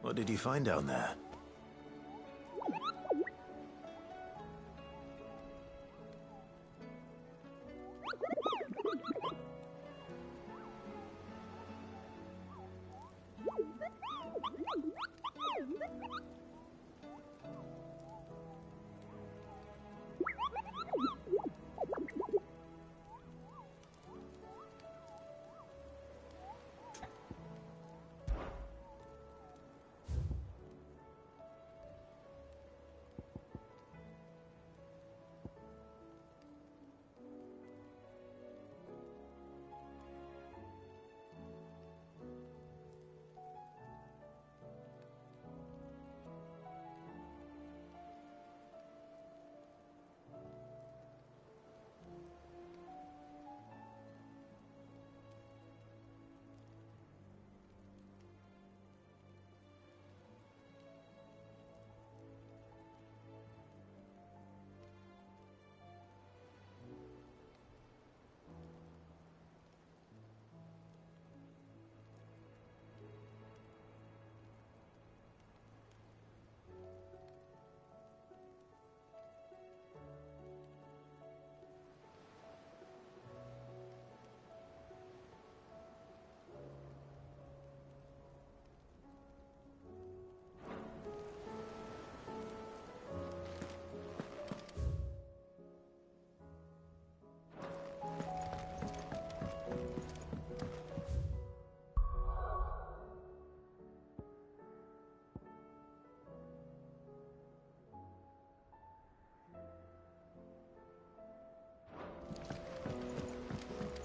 What did you find down there?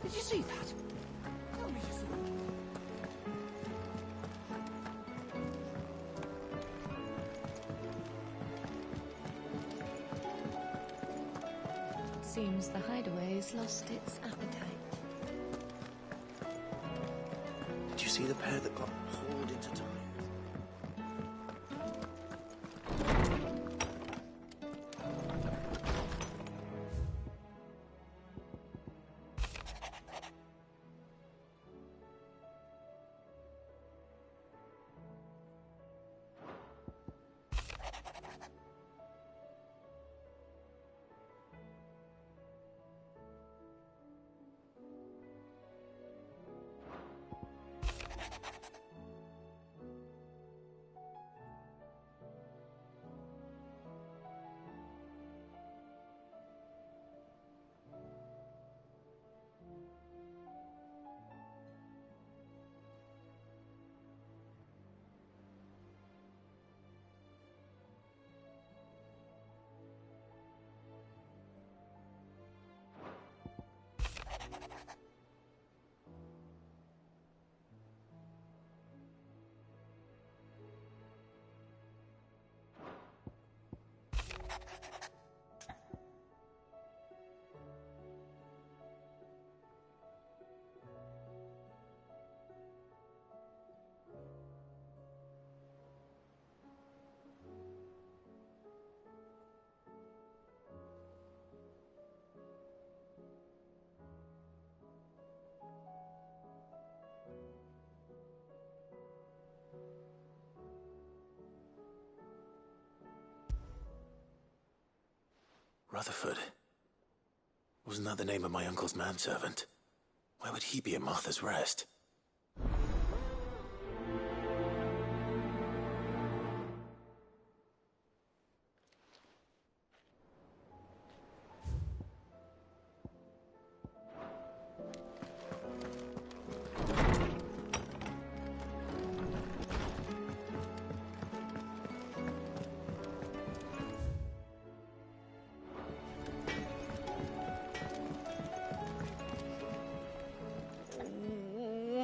Did you see that? Tell me you saw it. Seems the hideaway's lost its appetite. Did you see the pair that got hauled into time? Rutherford. Wasn't that the name of my uncle's manservant? Why would he be at Martha's Rest?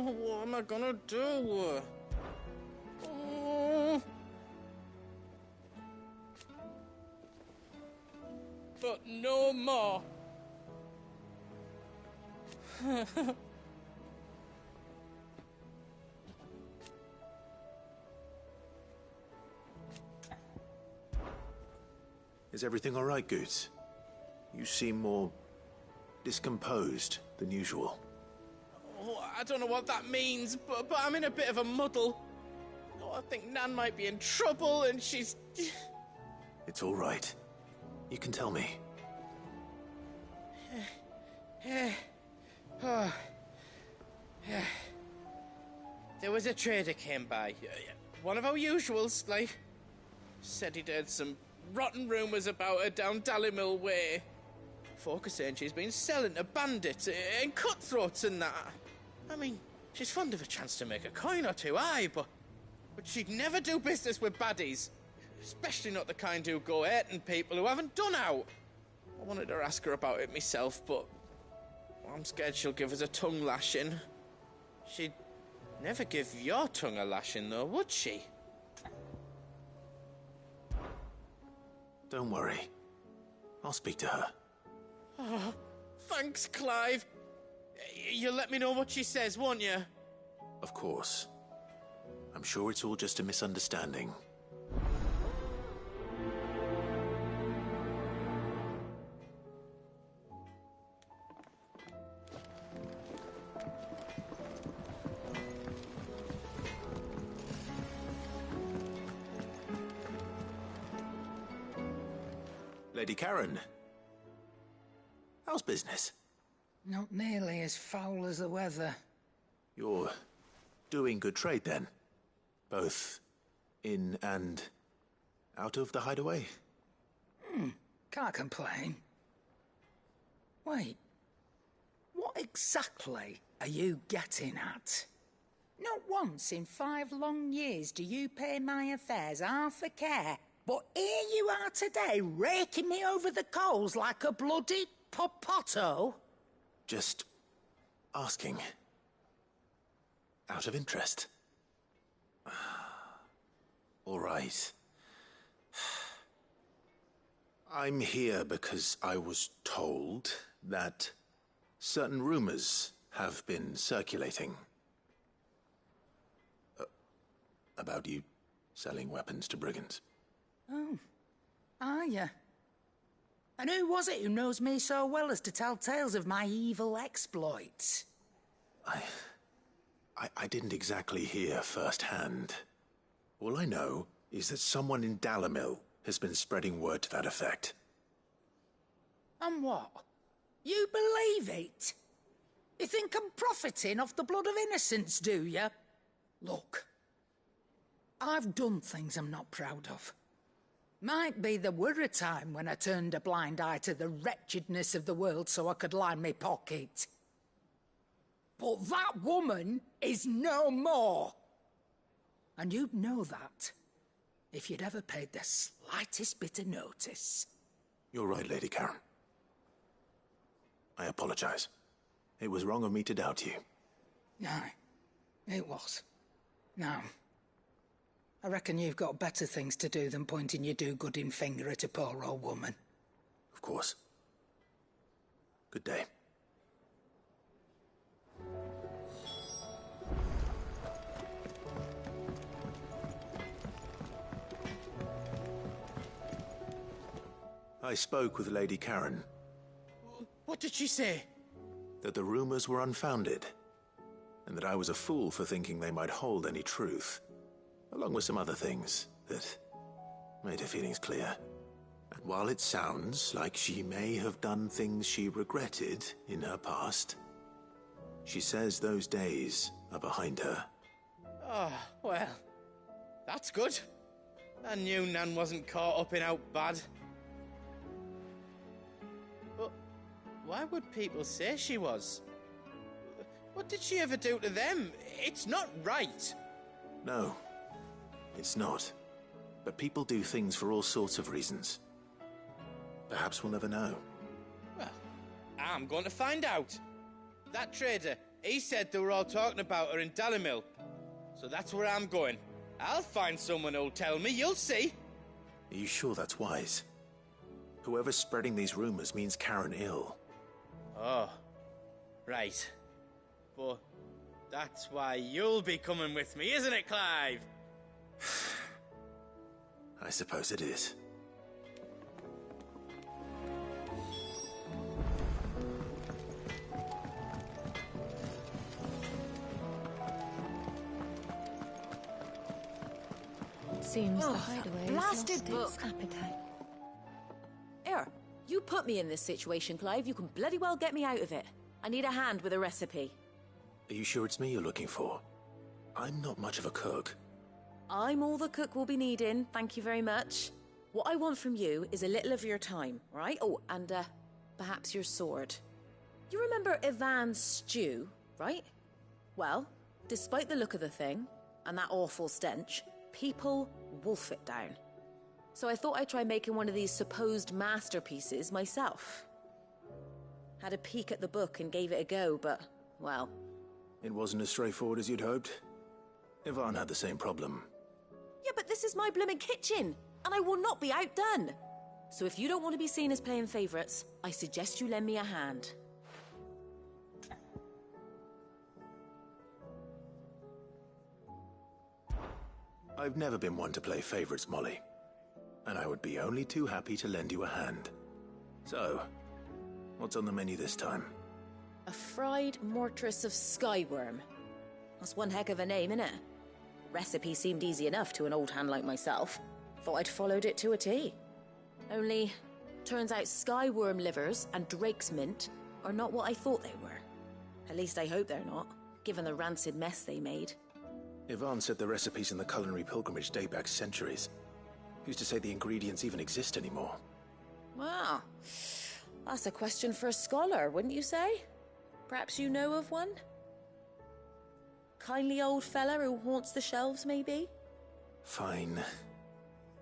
What am I gonna do? Oh. But no more. Is everything all right, Goots? You seem more discomposed than usual. Oh, I don't know what that means, but I'm in a bit of a muddle. I think Nan might be in trouble and she's... It's all right. You can tell me. There was a trader came by. One of our usuals, like. Said he'd heard some rotten rumours about her down Dallymill Way. Folk are saying she's been selling to bandits and cutthroats and that. I mean, she's fond of a chance to make a coin or two, aye, but she'd never do business with baddies. Especially not the kind who go hurting people who haven't done out. I wanted to ask her about it myself, but I'm scared she'll give us a tongue lashing. She'd never give your tongue a lashing, though, would she? Don't worry. I'll speak to her. Oh, thanks, Clive. You'll let me know what she says, won't you? Of course. I'm sure it's all just a misunderstanding. Lady Karen. How's business? Not nearly as foul as the weather. You're doing good trade, then? Both in and out of the hideaway? Can't complain. Wait. What exactly are you getting at? Not once in 5 long years do you pay my affairs half a care, but here you are today, raking me over the coals like a bloody popoto? Just asking. Out of interest. All right. I'm here because I was told that certain rumors have been circulating. About you selling weapons to brigands. Oh, are you? And who was it who knows me so well as to tell tales of my evil exploits? I didn't exactly hear firsthand. All I know is that someone in Dallymill has been spreading word to that effect. And what? You believe it? You think I'm profiting off the blood of innocence, do you? Look, I've done things I'm not proud of. Might be there were a time when I turned a blind eye to the wretchedness of the world so I could line my pocket. But that woman is no more. And you'd know that if you'd ever paid the slightest bit of notice. You're right, Lady Karen. I apologize. It was wrong of me to doubt you. Aye, it was. Now, I reckon you've got better things to do than pointing your do-gooding finger at a poor old woman. Of course. Good day. I spoke with Lady Karen. What did she say? That the rumors were unfounded, and that I was a fool for thinking they might hold any truth, along with some other things that made her feelings clear. And while it sounds like she may have done things she regretted in her past, she says those days are behind her. Oh, well, that's good. I knew Nan wasn't caught up in out bad. But why would people say she was? What did she ever do to them? It's not right. No, it's not. But people do things for all sorts of reasons. Perhaps we'll never know. Well, I'm going to find out. That trader, he said they were all talking about her in Dallymill. So that's where I'm going. I'll find someone who'll tell me, you'll see. Are you sure that's wise? Whoever's spreading these rumors means Karen ill. Oh, right. But that's why you'll be coming with me, isn't it, Clive? I suppose it is. Seems the Ugh, hideaway has blasted lost book. its appetite. Here, you put me in this situation, Clive. You can bloody well get me out of it. I need a hand with a recipe. Are you sure it's me you're looking for? I'm not much of a cook. I'm all the cook will be needing, thank you very much. What I want from you is a little of your time, right? Oh, and perhaps your sword. You remember Ivan's stew, right? Well, despite the look of the thing, and that awful stench, people wolf it down. So I thought I'd try making one of these supposed masterpieces myself. Had a peek at the book and gave it a go, but, well... It wasn't as straightforward as you'd hoped. Ivan had the same problem. Yeah, but this is my blimmin' kitchen, and I will not be outdone. So if you don't want to be seen as playing favourites, I suggest you lend me a hand. I've never been one to play favorites, Molly. And I would be only too happy to lend you a hand. So, what's on the menu this time? A fried mortress of skyworm. That's one heck of a name, innit? Recipe seemed easy enough to an old hand like myself. Thought I'd followed it to a T. Only, turns out skyworm livers and drake's mint are not what I thought they were. At least I hope they're not, given the rancid mess they made. Ivan said the recipes in the culinary pilgrimage date back centuries. Who's to say the ingredients even exist anymore? Wow. That's a question for a scholar, wouldn't you say? Perhaps you know of one? Kindly old fella who haunts the shelves, maybe? Fine.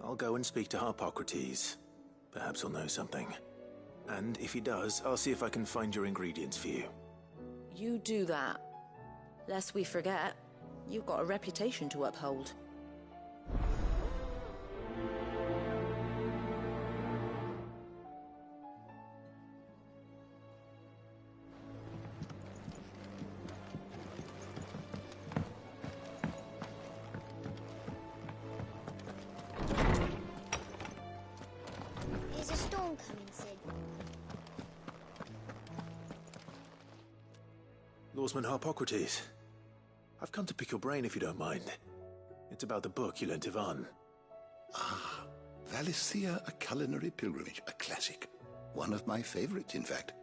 I'll go and speak to Harpocrates. Perhaps he'll know something. And if he does, I'll see if I can find your ingredients for you. You do that. Lest we forget, you've got a reputation to uphold. Is a storm coming, Sid? Lawsman Harpocrates. I've come to pick your brain if you don't mind. It's about the book you lent Ivan. Ah, Valicia, a culinary pilgrimage, a classic. One of my favorites, in fact.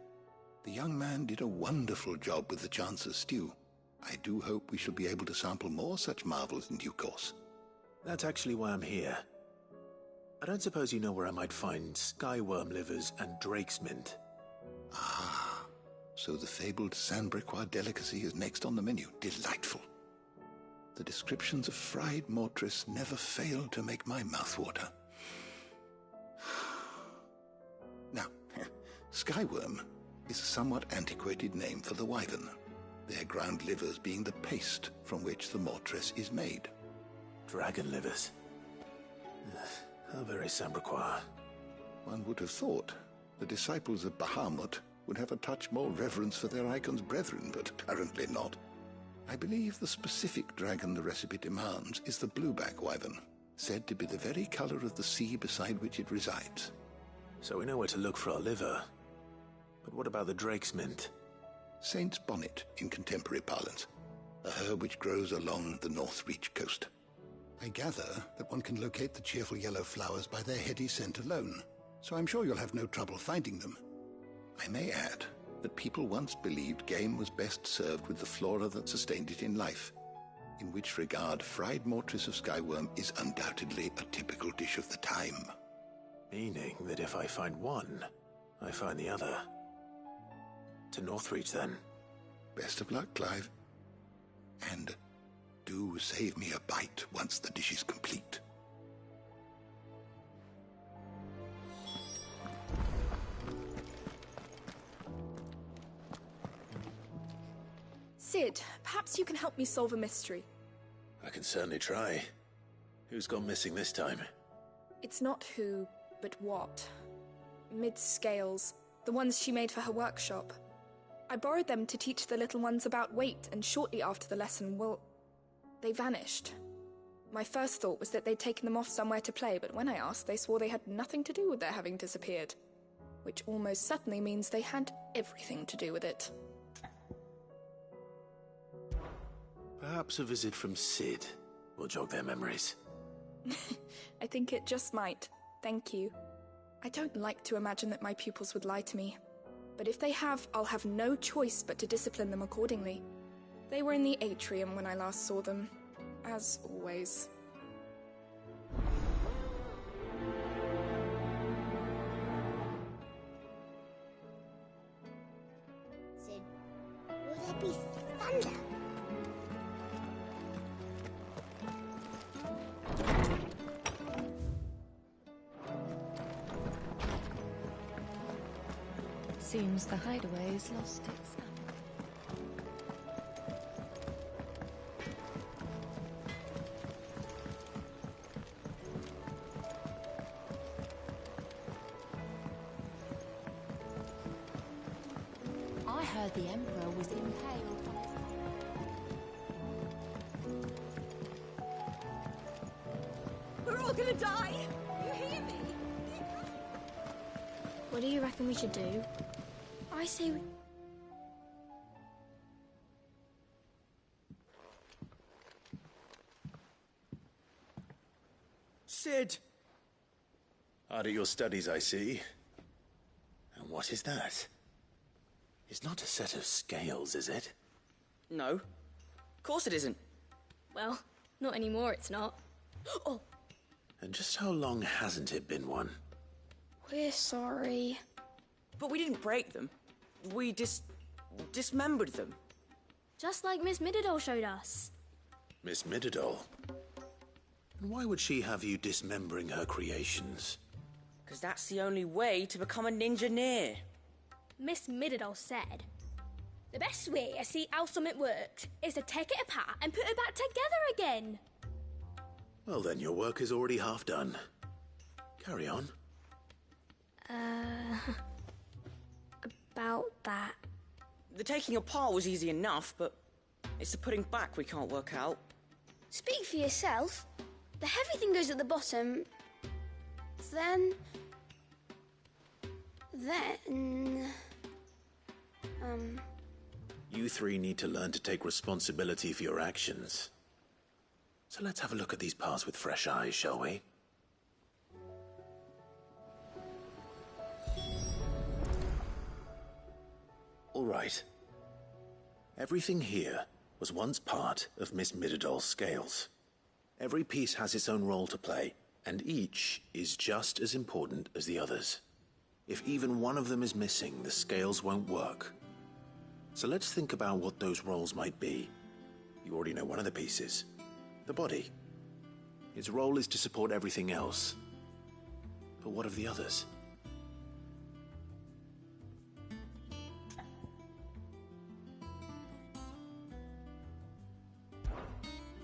The young man did a wonderful job with the Chance's stew. I do hope we shall be able to sample more such marvels in due course. That's actually why I'm here. I don't suppose you know where I might find skyworm livers and drake's mint. Ah, so the fabled Saint-Briquois delicacy is next on the menu. Delightful. The descriptions of fried mortress never fail to make my mouth water. Now, skyworm is a somewhat antiquated name for the wyvern, their ground livers being the paste from which the mortress is made. Dragon livers. How very Saint-Briquois. One would have thought the disciples of Bahamut would have a touch more reverence for their icon's brethren, but apparently not. I believe the specific dragon the recipe demands is the blueback wyvern, said to be the very color of the sea beside which it resides. So we know where to look for our liver. But what about the drake's mint? Saint's bonnet in contemporary parlance, a herb which grows along the North Reach coast. I gather that one can locate the cheerful yellow flowers by their heady scent alone, so I'm sure you'll have no trouble finding them. I may add that people once believed game was best served with the flora that sustained it in life, in which regard fried mortress of skyworm is undoubtedly a typical dish of the time. Meaning that if I find one, I find the other. To Northreach, then. Best of luck, Clive. And do save me a bite once the dish is complete. Sid, perhaps you can help me solve a mystery. I can certainly try. Who's gone missing this time? It's not who, but what. Mid's scales, the ones she made for her workshop. I borrowed them to teach the little ones about weight, and shortly after the lesson, they vanished. My first thought was that they'd taken them off somewhere to play, but when I asked, they swore they had nothing to do with their having disappeared. Which almost certainly means they had everything to do with it. Perhaps a visit from Sid will jog their memories. I think it just might. Thank you. I don't like to imagine that my pupils would lie to me. But if they have, I'll have no choice but to discipline them accordingly. They were in the atrium when I last saw them, as always. Sid, will there be thunder? Seems the hideaway's lost its appetite. I heard the Emperor was impaled on his... We're all gonna die! You hear me? What do you reckon we should do? I say we... Sid! Hard at your studies, I see. And what is that? It's not a set of scales, is it? No. Of course it isn't. Well, not anymore, it's not. Oh! And just how long hasn't it been one? We're sorry. But we didn't break them. We dismembered them. Just like Miss Mididol showed us. Miss Mididol? And why would she have you dismembering her creations? Because that's the only way to become a ninja-neer. Miss Mididol said, the best way to see how something works is to take it apart and put it back together again. Well then, your work is already half done. Carry on. About that. The taking apart was easy enough, but it's the putting back we can't work out. Speak for yourself. The heavy thing goes at the bottom. Then... You three need to learn to take responsibility for your actions. So let's have a look at these parts with fresh eyes, shall we? All right. Everything here was once part of Miss Mididol's scales. Every piece has its own role to play, and each is just as important as the others. If even one of them is missing, the scales won't work. So let's think about what those roles might be. You already know one of the pieces. The body. Its role is to support everything else. But what of the others?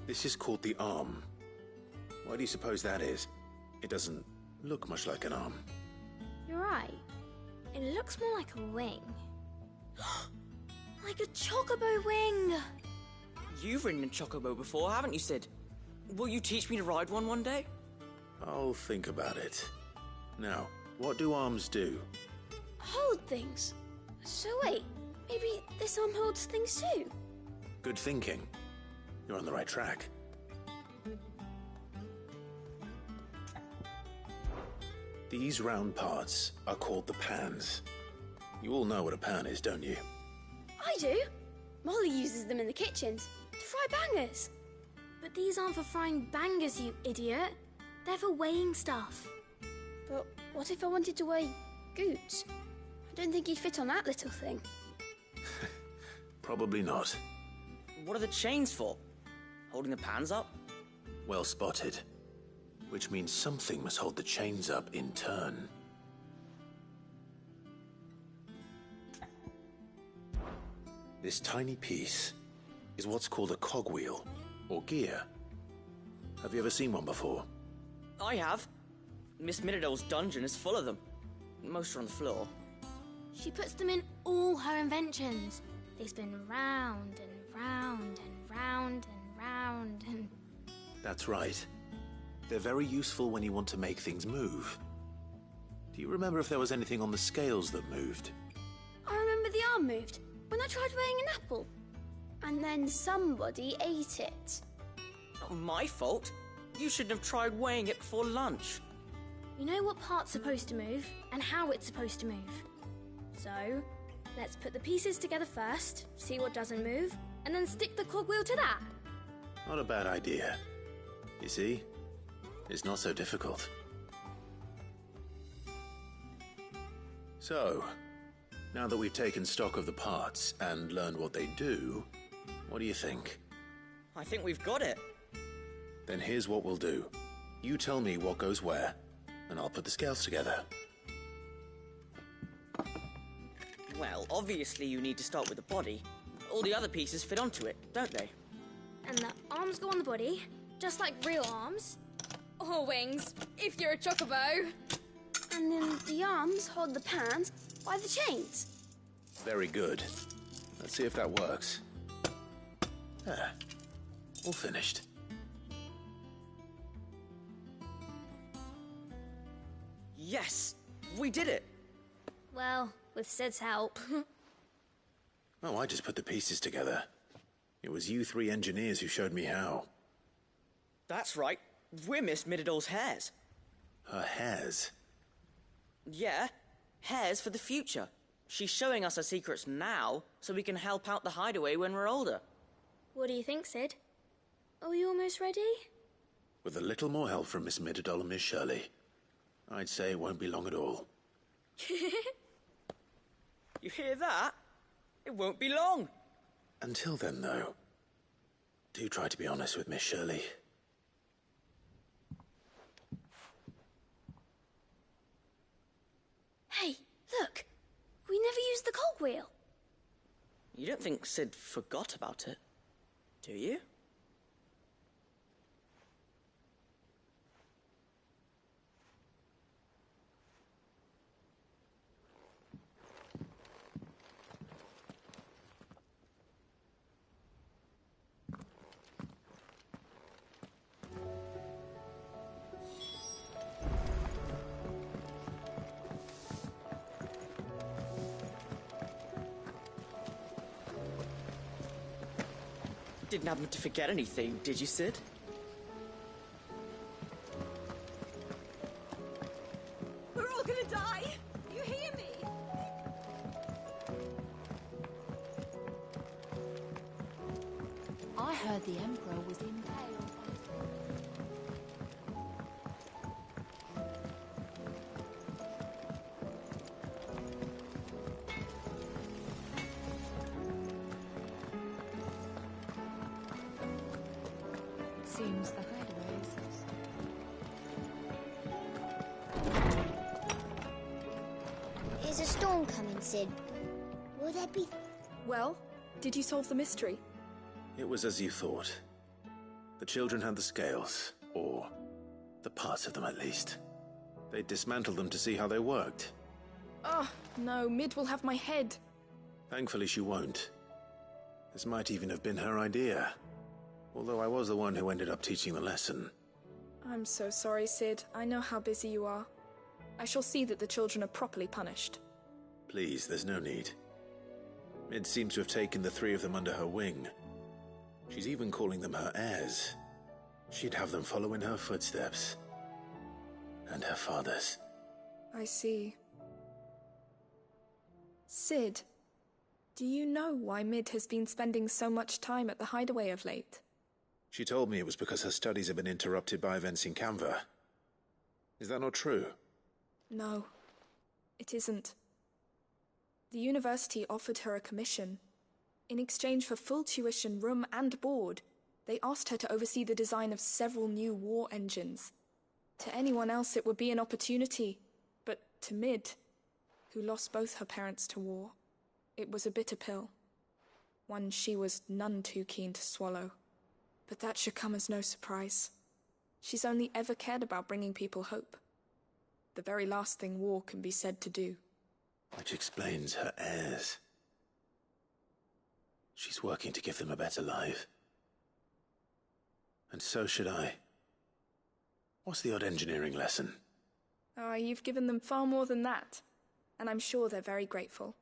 This is called the arm. Why do you suppose that is? It doesn't look much like an arm. You're right. It looks more like a wing. Like a chocobo wing! You've ridden a chocobo before, haven't you, Sid? Will you teach me to ride one day? I'll think about it. Now, what do arms do? Hold things. So wait, maybe this arm holds things too? Good thinking. You're on the right track. These round parts are called the pans. You all know what a pan is, don't you? I do. Molly uses them in the kitchens to fry bangers. But these aren't for frying bangers, you idiot. They're for weighing stuff. But what if I wanted to weigh Goots? I don't think he'd fit on that little thing. Probably not. What are the chains for? Holding the pans up? Well spotted. Which means something must hold the chains up in turn. This tiny piece is what's called a cogwheel, or gear. Have you ever seen one before? I have. Miss Mididol's dungeon is full of them. Most are on the floor. She puts them in all her inventions. They spin round and round and round and round and... That's right. They're very useful when you want to make things move. Do you remember if there was anything on the scales that moved? I remember the arm moved when I tried weighing an apple. And then somebody ate it. Not my fault. You shouldn't have tried weighing it before lunch. You know what part's supposed to move and how it's supposed to move. So, let's put the pieces together first, see what doesn't move, and then stick the cogwheel to that. Not a bad idea. You see? It's not so difficult. So, now that we've taken stock of the parts and learned what they do, what do you think? I think we've got it. Then here's what we'll do. You tell me what goes where, and I'll put the scales together. Well, obviously you need to start with the body. All the other pieces fit onto it, don't they? And the arms go on the body, just like real arms. Or wings, if you're a chocobo. And then the arms hold the pans by the chains. Very good. Let's see if that works. There. All finished. Yes! We did it! Well, with Sid's help. Oh, I just put the pieces together. It was you three engineers who showed me how. That's right. We're Miss Middledor's hairs. Her hairs? Yeah, hairs for the future. She's showing us her secrets now, so we can help out the hideaway when we're older. What do you think, Sid? Are we almost ready? With a little more help from Miss Middledor and Miss Shirley, I'd say it won't be long at all. You hear that? It won't be long. Until then, though, do try to be honest with Miss Shirley. Hey, look! We never used the cogwheel. You don't think Sid forgot about it, do you? Didn't happen to forget anything, did you, Sid? We're all gonna die! You hear me? I heard the Emperor was impaled. Seems the hideaway is lost. Is a storm coming, Sid? Will there be... Well, did you solve the mystery? It was as you thought. The children had the scales, or the parts of them at least. They dismantled them to see how they worked. Oh, no, Mid will have my head. Thankfully she won't. This might even have been her idea. Although I was the one who ended up teaching the lesson. I'm so sorry, Sid. I know how busy you are. I shall see that the children are properly punished. Please, there's no need. Mid seems to have taken the three of them under her wing. She's even calling them her heirs. She'd have them follow in her footsteps. And her father's. I see. Sid, do you know why Mid has been spending so much time at the hideaway of late? She told me it was because her studies have been interrupted by events in Canva. Is that not true? No, it isn't. The university offered her a commission. In exchange for full tuition, room and board, they asked her to oversee the design of several new war engines. To anyone else it would be an opportunity, but to Mid, who lost both her parents to war, it was a bitter pill. One she was none too keen to swallow. But that should come as no surprise. She's only ever cared about bringing people hope. The very last thing war can be said to do. Which explains her heirs. She's working to give them a better life. And so should I. What's the odd engineering lesson? Ah, you've given them far more than that. And I'm sure they're very grateful.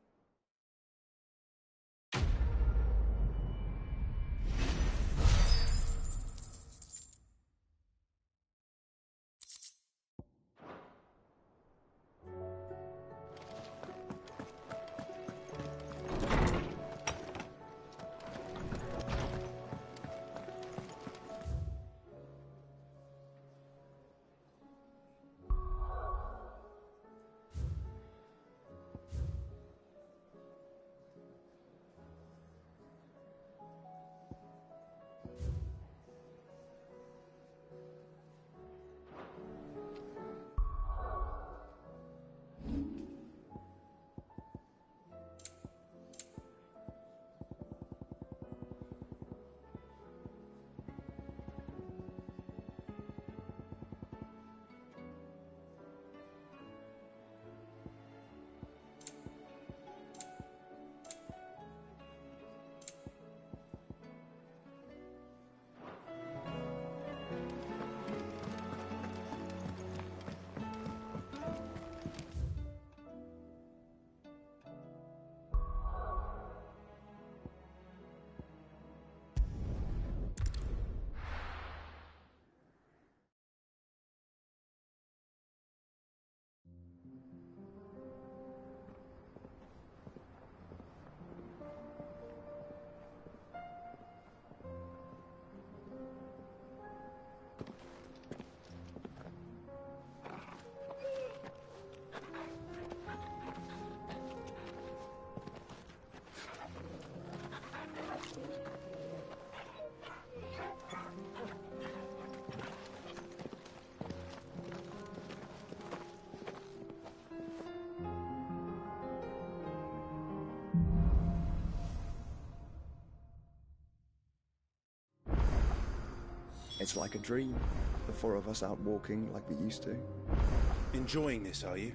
It's like a dream. The four of us out walking like we used to. Enjoying this, are you?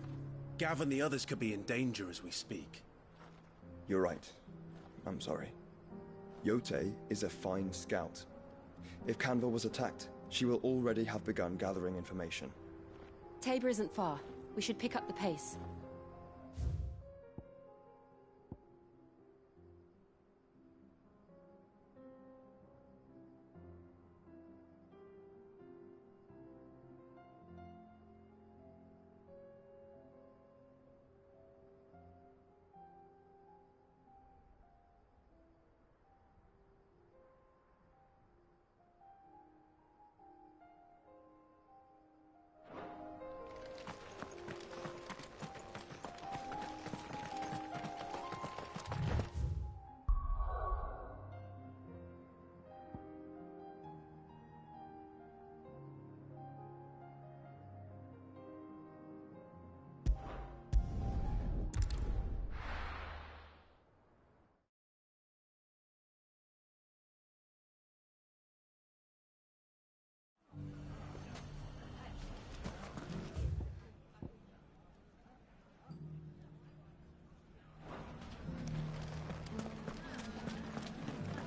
Gav and the others could be in danger as we speak. You're right. I'm sorry. Yote is a fine scout. If Canville was attacked, she will already have begun gathering information. Tabor isn't far. We should pick up the pace.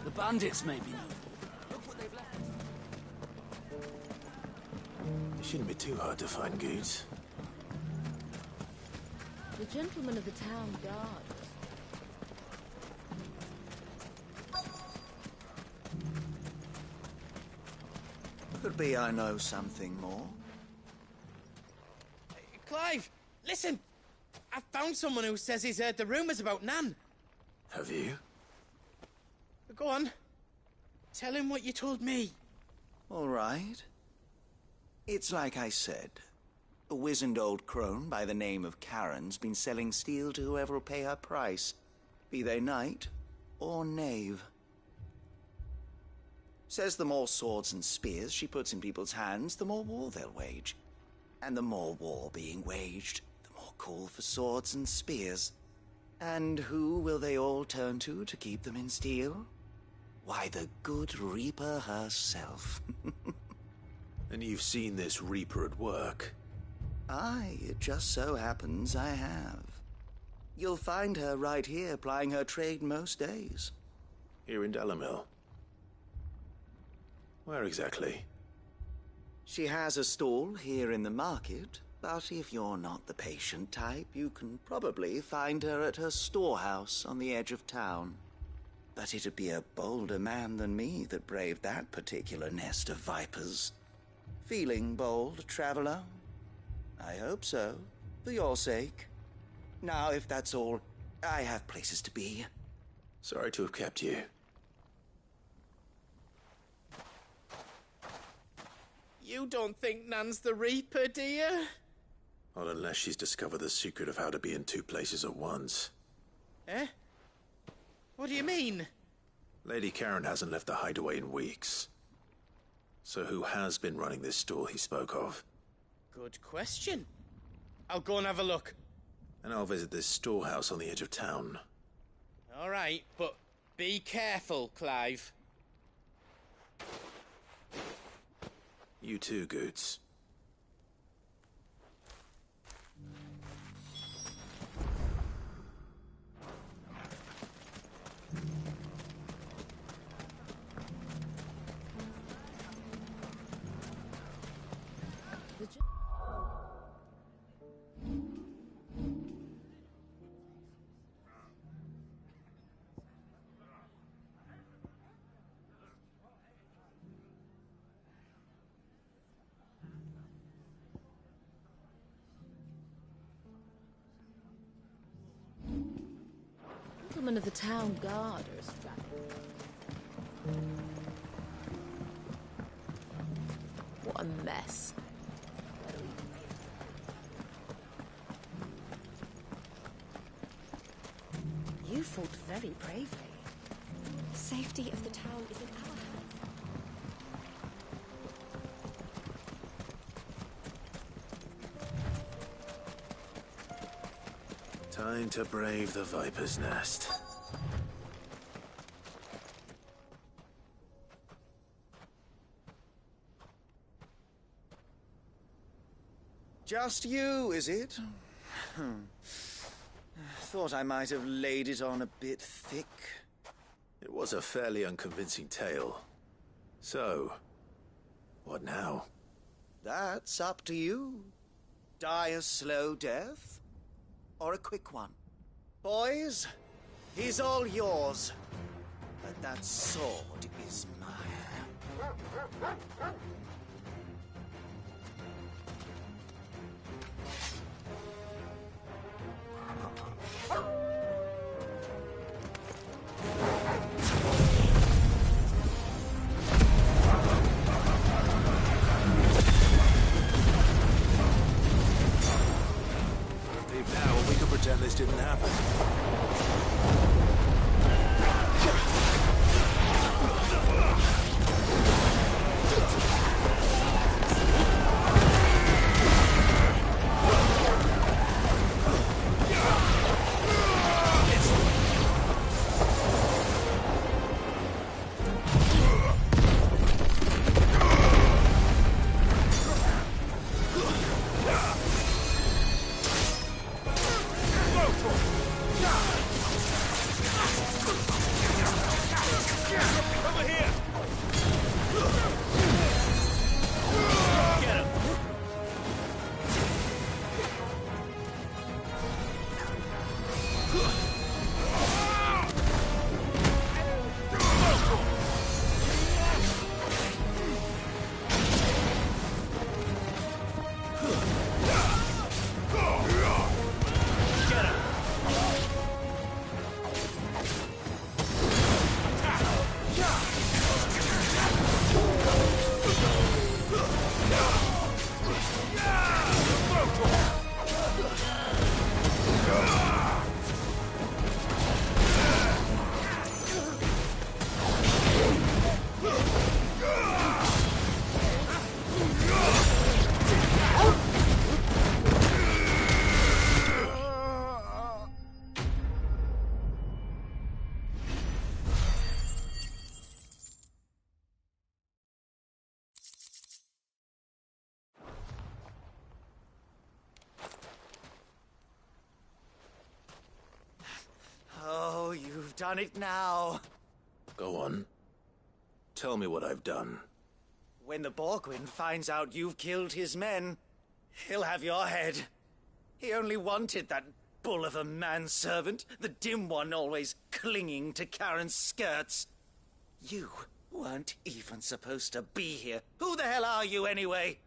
The bandits made me know. Look what they've left us. It shouldn't be too hard to find goods. The gentlemen of the town guard. Could be I know something more. Clive, listen! I found someone who says he's heard the rumours about Nan. Have you? Go on. Tell him what you told me. All right. It's like I said. A wizened old crone by the name of Karen's been selling steel to whoever will pay her price, be they knight or knave. Says the more swords and spears she puts in people's hands, the more war they'll wage. And the more war being waged, the more call for swords and spears. And who will they all turn to keep them in steel? Why, the good Reaper herself. And you've seen this Reaper at work? Aye, it just so happens I have. You'll find her right here plying her trade most days. Here in Dalimil? Where exactly? She has a stall here in the market, but if you're not the patient type, you can probably find her at her storehouse on the edge of town. But it'd be a bolder man than me that braved that particular nest of vipers. Feeling bold, traveler? I hope so, for your sake. Now, if that's all, I have places to be. Sorry to have kept you. You don't think Nan's the Reaper, do you? Not unless she's discovered the secret of how to be in two places at once. Eh? What do you mean? Lady Karen hasn't left the hideaway in weeks. So who has been running this stall he spoke of? Good question. I'll go and have a look. And I'll visit this storehouse on the edge of town. All right, but be careful, Clive. You too, Goots. Gentlemen of the town guard are strapped. What a mess. You fought very bravely. The safety of the town is in our hands. Time to brave the Viper's Nest. Just you, is it? Thought I might have laid it on a bit thick. It was a fairly unconvincing tale. So, what now? That's up to you. Die a slow death, or a quick one. Boys, he's all yours. But that sword is mine. Leave now, and we can pretend this didn't happen. Oh, you've done it now. Go on. Tell me what I've done. When the Borgwyn finds out you've killed his men, he'll have your head. He only wanted that bull of a manservant, the dim one always clinging to Karen's skirts. You weren't even supposed to be here. Who the hell are you, anyway?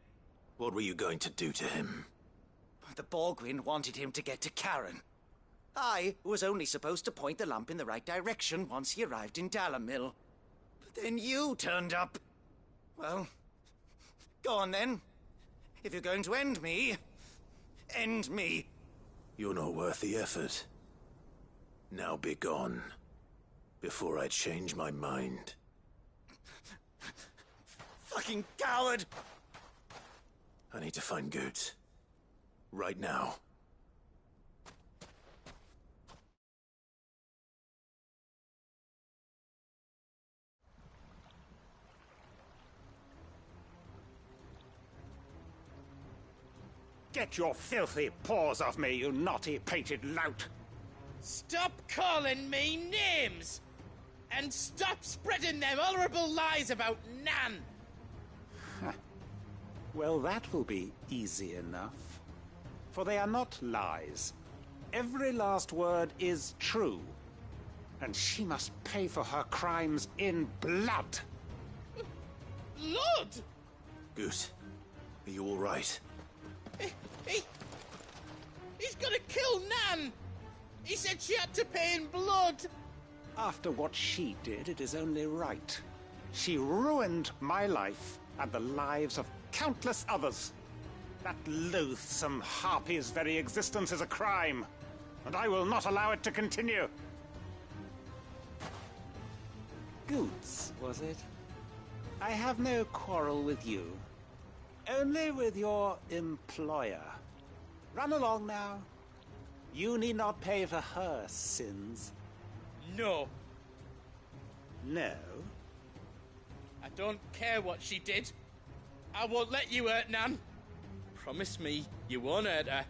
What were you going to do to him? The Borgwyn wanted him to get to Karen. I was only supposed to point the lamp in the right direction once he arrived in Dalamil. But then you turned up. Well, go on then. If you're going to end me, end me. You're not worth the effort. Now be gone, before I change my mind. Fucking coward! I need to find Goetz. Right now. Get your filthy paws off me, you naughty-pated lout! Stop calling me names! And stop spreading them horrible lies about Nan! Well, that will be easy enough. For they are not lies. Every last word is true. And she must pay for her crimes in blood. Blood? Goetz, are you all right? He's gonna kill Nan! He said she had to pay in blood! After what she did, it is only right. She ruined my life and the lives of countless others. That loathsome harpy's very existence is a crime, and I will not allow it to continue. Goetz, was it? I have no quarrel with you. Only with your employer. Run along now. You need not pay for her sins. No. No? I don't care what she did. I won't let you hurt Nan. Promise me you won't hurt her,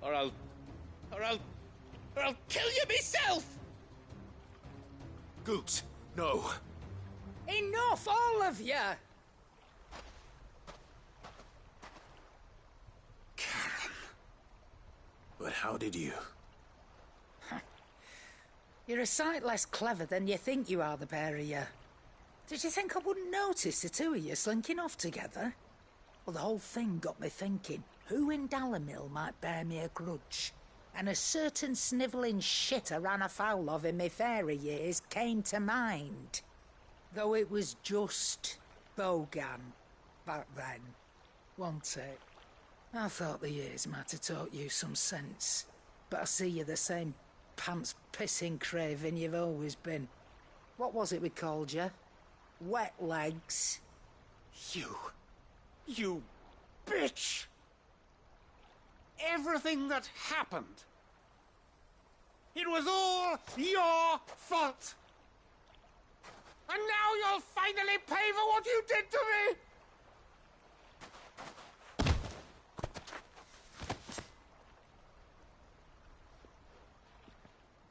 or I'll kill you myself! Goots, no. Enough, all of you! But how did you? You're a sight less clever than you think you are, the pair of you. Did you think I wouldn't notice the two of you slinking off together? Well, the whole thing got me thinking, who in Dalimil might bear me a grudge? And a certain snivelling shit I ran afoul of in my fairy years came to mind. Though it was just Bogan back then, wasn't it? I thought the years might have taught you some sense, but I see you're the same pants-pissing craven you've always been. What was it we called you? Wet legs? You bitch! Everything that happened, it was all your fault! And now you'll finally pay for what you did to me!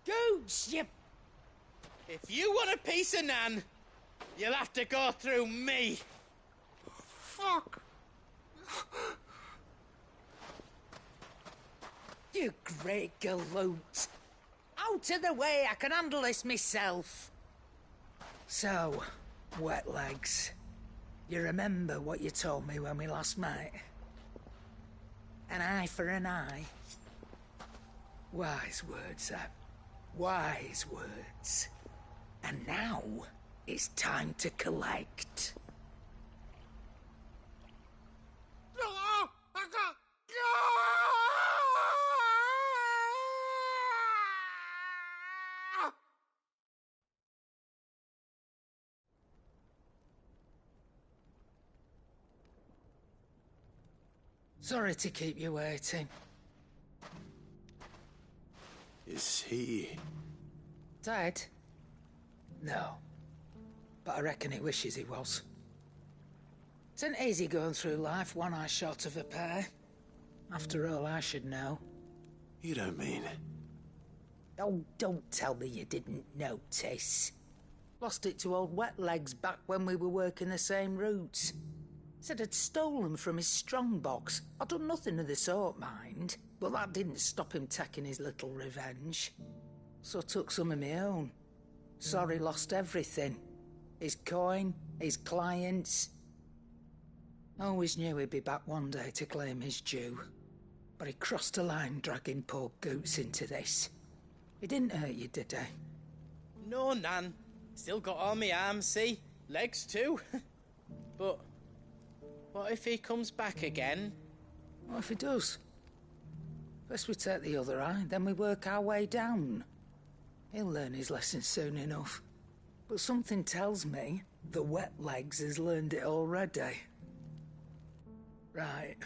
Goots, you... If you want a piece of Nan, you'll have to go through me. Fuck! You great galoot. Out of the way, I can handle this myself. So, wet legs. You remember what you told me when we last met? An eye for an eye. Wise words, that. Wise words. And now, it's time to collect. Sorry to keep you waiting. Is he... dead? No. But I reckon he wishes he was. It ain't easy going through life one eye short of a pair. After all, I should know. You don't mean... Oh, don't tell me you didn't notice. Lost it to old Wet Legs back when we were working the same routes. Said I'd stolen from his strongbox. I'd done nothing of the sort, mind. But that didn't stop him taking his little revenge. So I took some of my own. Sorry, lost everything. His coin, his clients. Always knew he'd be back one day to claim his due. But he crossed a line dragging poor Goots into this. He didn't hurt you, did he? No, Nan. Still got all my arms, see? Legs too. But what if he comes back again? What if he does? First we take the other eye, then we work our way down. He'll learn his lesson soon enough. But something tells me the Wet Legs has learned it already. Right.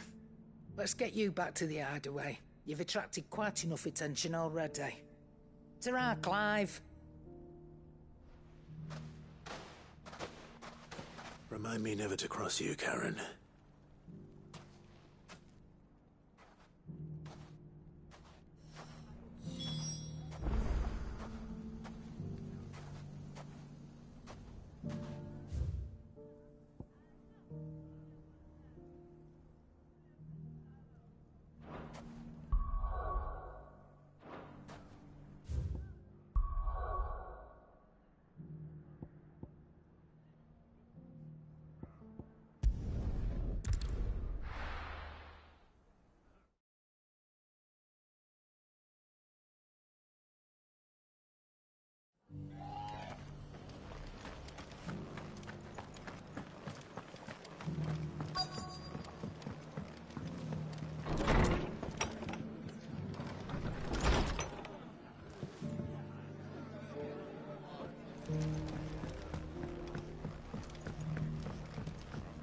Let's get you back to the hideaway. You've attracted quite enough attention already. Ta-ra, Clive. Remind me never to cross you, Karen.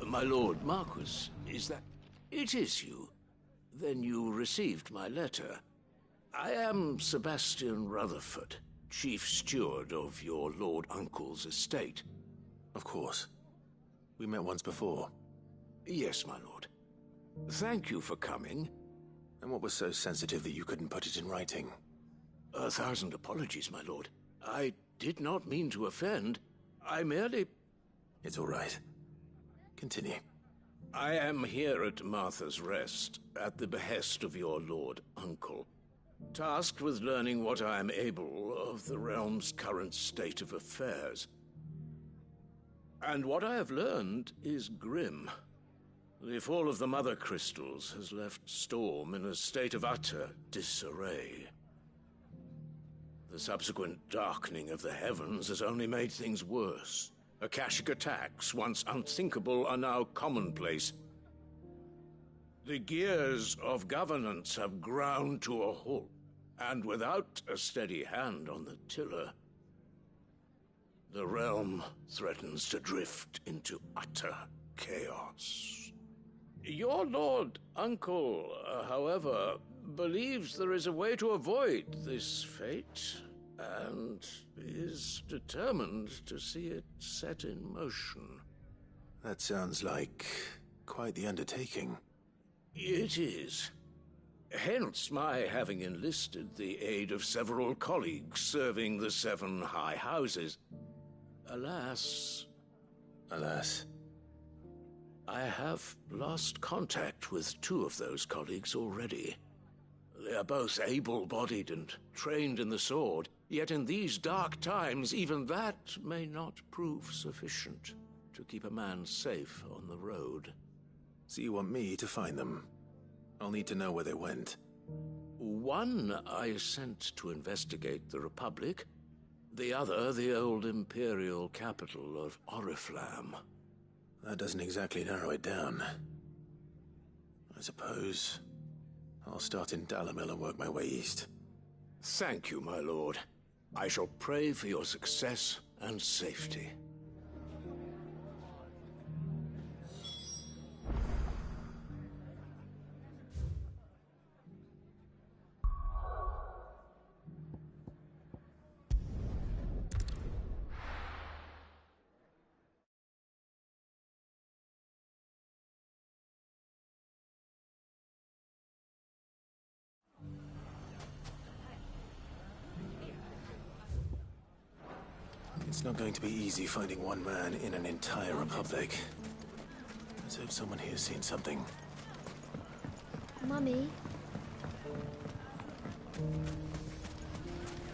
My lord Marquis, is that... It is you. Then you received my letter. I am Sebastian Rutherford, chief steward of your lord uncle's estate. Of course. We met once before. Yes, my lord. Thank you for coming. And what was so sensitive that you couldn't put it in writing? 1,000 apologies, my lord. I did not mean to offend. I merely... It's all right. Continue. I am here at Martha's Rest, at the behest of your lord uncle, tasked with learning what I am able of the realm's current state of affairs. And what I have learned is grim. The fall of the Mother Crystals has left Storm in a state of utter disarray. The subsequent darkening of the heavens has only made things worse. Akashic attacks, once unthinkable, are now commonplace. The gears of governance have ground to a halt, and without a steady hand on the tiller, the realm threatens to drift into utter chaos. Your lord uncle, however, believes there is a way to avoid this fate, and is determined to see it set in motion. That sounds like quite the undertaking. It is. Hence my having enlisted the aid of several colleagues serving the 7 high houses. Alas... Alas? I have lost contact with 2 of those colleagues already. They are both able-bodied and trained in the sword, yet in these dark times even that may not prove sufficient to keep a man safe on the road. So you want me to find them? I'll need to know where they went. One I sent to investigate the Republic, the other the old Imperial capital of Oriflamme. That doesn't exactly narrow it down. I suppose I'll start in Dalimil and work my way east. Thank you, my lord. I shall pray for your success and safety. It's not going to be easy finding one man in an entire republic. Let's hope someone here's seen something. Mummy?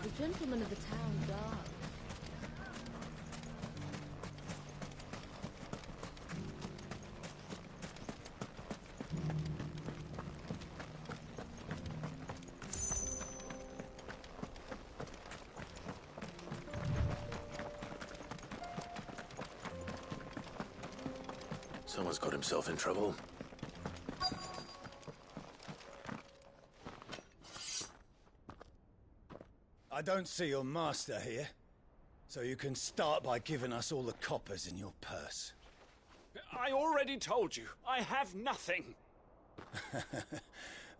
The gentlemen of the town guard. Someone's got himself in trouble. I don't see your master here, so you can start by giving us all the coppers in your purse. I already told you, I have nothing.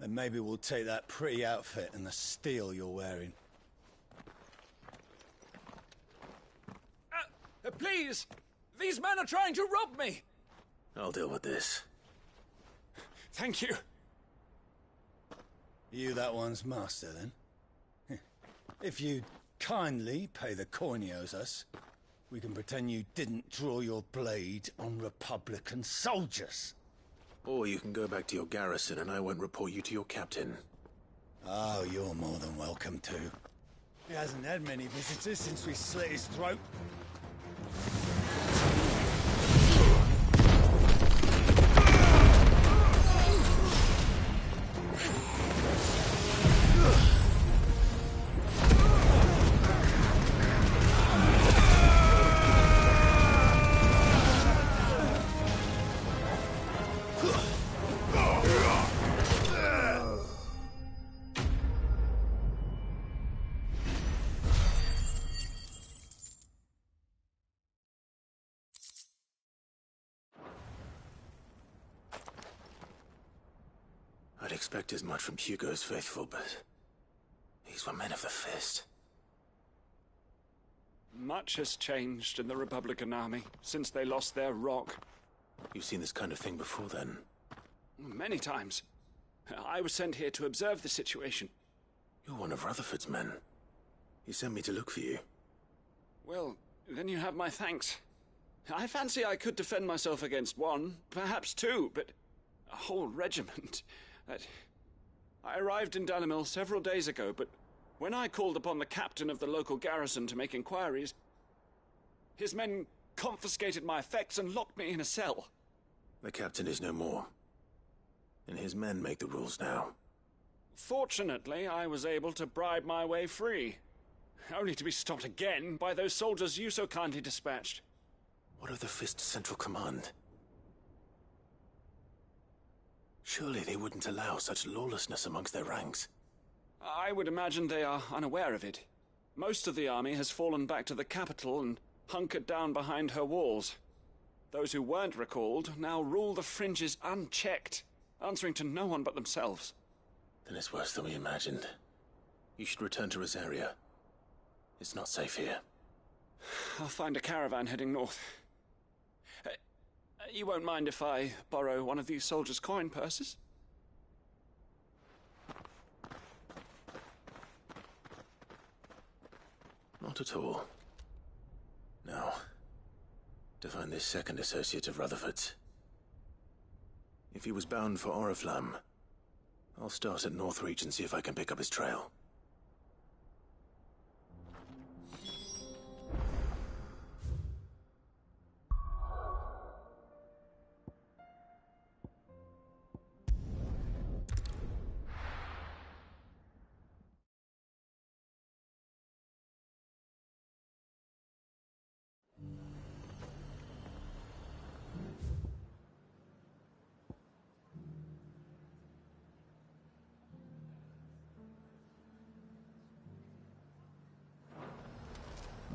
Then maybe we'll take that pretty outfit and the steel you're wearing. Please! These men are trying to rob me! I'll deal with this. Thank you. You that one's master, then? If you'd kindly pay the coin he owes us, we can pretend you didn't draw your blade on Republican soldiers. Or you can go back to your garrison and I won't report you to your captain. Oh, you're more than welcome to. He hasn't had many visitors since we slit his throat. I'd expect as much from Hugo's faithful, but these were men of the fist. Much has changed in the Republican army since they lost their rock. You've seen this kind of thing before, then? Many times. I was sent here to observe the situation. You're one of Rutherford's men. He sent me to look for you. Well, then you have my thanks. I fancy I could defend myself against one, perhaps two, but a whole regiment. I arrived in Dalimil several days ago, but when I called upon the captain of the local garrison to make inquiries, his men confiscated my effects and locked me in a cell. The captain is no more, and his men make the rules now. Fortunately, I was able to bribe my way free, only to be stopped again by those soldiers you so kindly dispatched. What of the Fist Central Command? Surely they wouldn't allow such lawlessness amongst their ranks. I would imagine they are unaware of it. Most of the army has fallen back to the capital and hunkered down behind her walls. Those who weren't recalled now rule the fringes unchecked, answering to no one but themselves. Then it's worse than we imagined. You should return to Rosaria. It's not safe here. I'll find a caravan heading north. You won't mind if I borrow one of these soldiers' coin purses? Not at all. Now, to find this second associate of Rutherford's. If he was bound for Oriflamme, I'll start at Northreach and see if I can pick up his trail.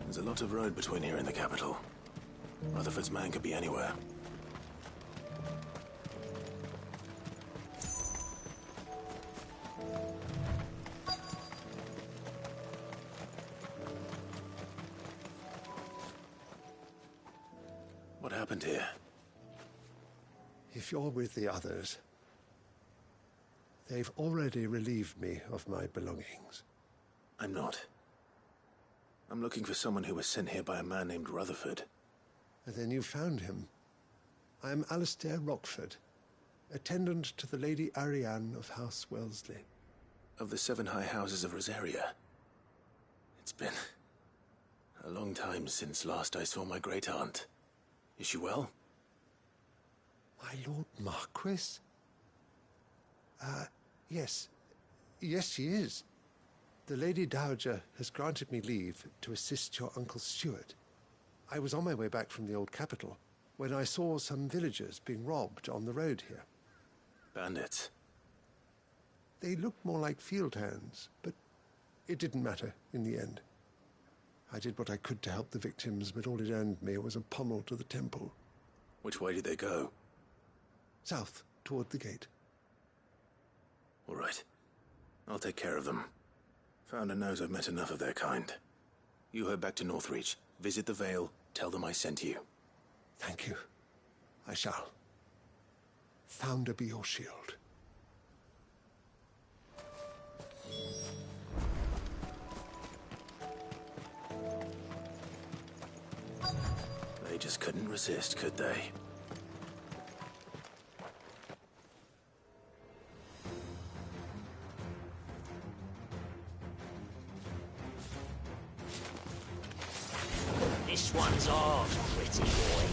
There's a lot of road between here and the capital. Rutherford's man could be anywhere. What happened here? If you're with the others, they've already relieved me of my belongings. I'm not. I'm looking for someone who was sent here by a man named Rutherford. And then you found him. I am Alistair Rockford, attendant to the Lady Ariane of House Wellesley. Of the 7 high houses of Rosaria. It's been a long time since last I saw my great-aunt. Is she well? My Lord Marquis? Yes. Yes, she is. The Lady Dowager has granted me leave to assist your Uncle Stuart. I was on my way back from the old capital when I saw some villagers being robbed on the road here. Bandits? They looked more like field hands, but it didn't matter in the end. I did what I could to help the victims, but all it earned me was a pommel to the temple. Which way did they go? South, toward the gate. All right. I'll take care of them. Founder knows I've met enough of their kind. You head back to Northreach, visit the Vale, tell them I sent you. Thank you. I shall. Founder be your shield. They just couldn't resist, could they? This one's ours, pretty boy.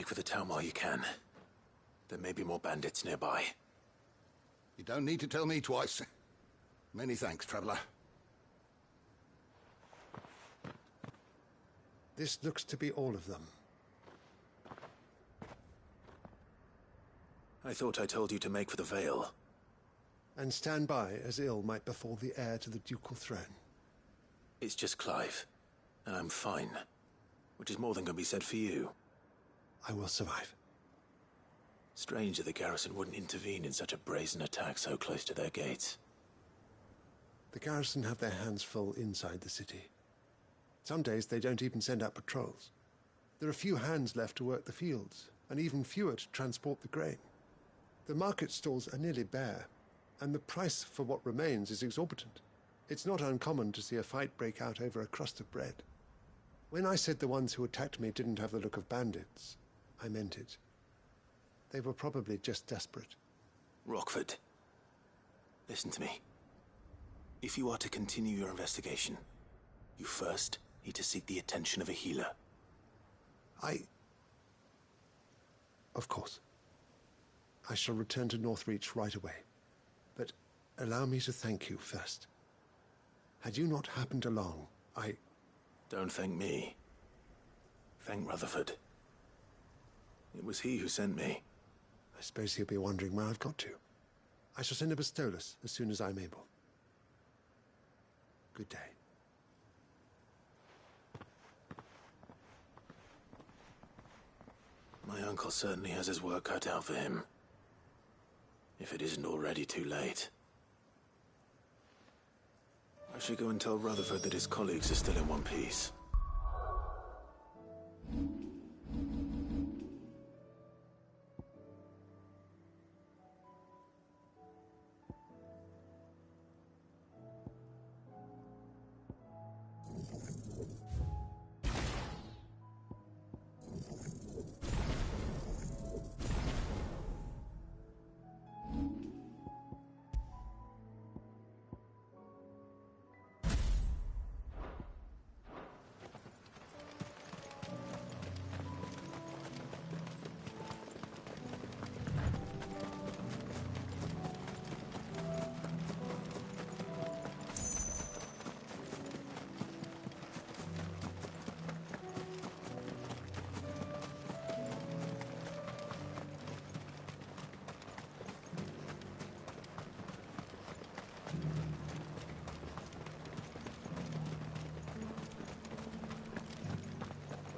Make for the town while you can. There may be more bandits nearby. You don't need to tell me twice. Many thanks, traveler. This looks to be all of them. I thought I told you to make for the Vale. And stand by as ill might befall the heir to the ducal throne. It's just Clive, and I'm fine. Which is more than can be said for you. I will survive. Strange that the garrison wouldn't intervene in such a brazen attack so close to their gates. The garrison have their hands full inside the city. Some days they don't even send out patrols. There are few hands left to work the fields, and even fewer to transport the grain. The market stalls are nearly bare, and the price for what remains is exorbitant. It's not uncommon to see a fight break out over a crust of bread. When I said the ones who attacked me didn't have the look of bandits, I meant it. They were probably just desperate. Rockford, listen to me. If you are to continue your investigation, you first need to seek the attention of a healer. Of course. I shall return to Northreach right away. But allow me to thank you first. Had you not happened along, Don't thank me. Thank Rutherford. It was he who sent me. I suppose he'll be wondering where I've got to. I shall send a Bastolus as soon as I'm able. Good day. My uncle certainly has his work cut out for him. If it isn't already too late. I should go and tell Rutherford that his colleagues are still in one piece.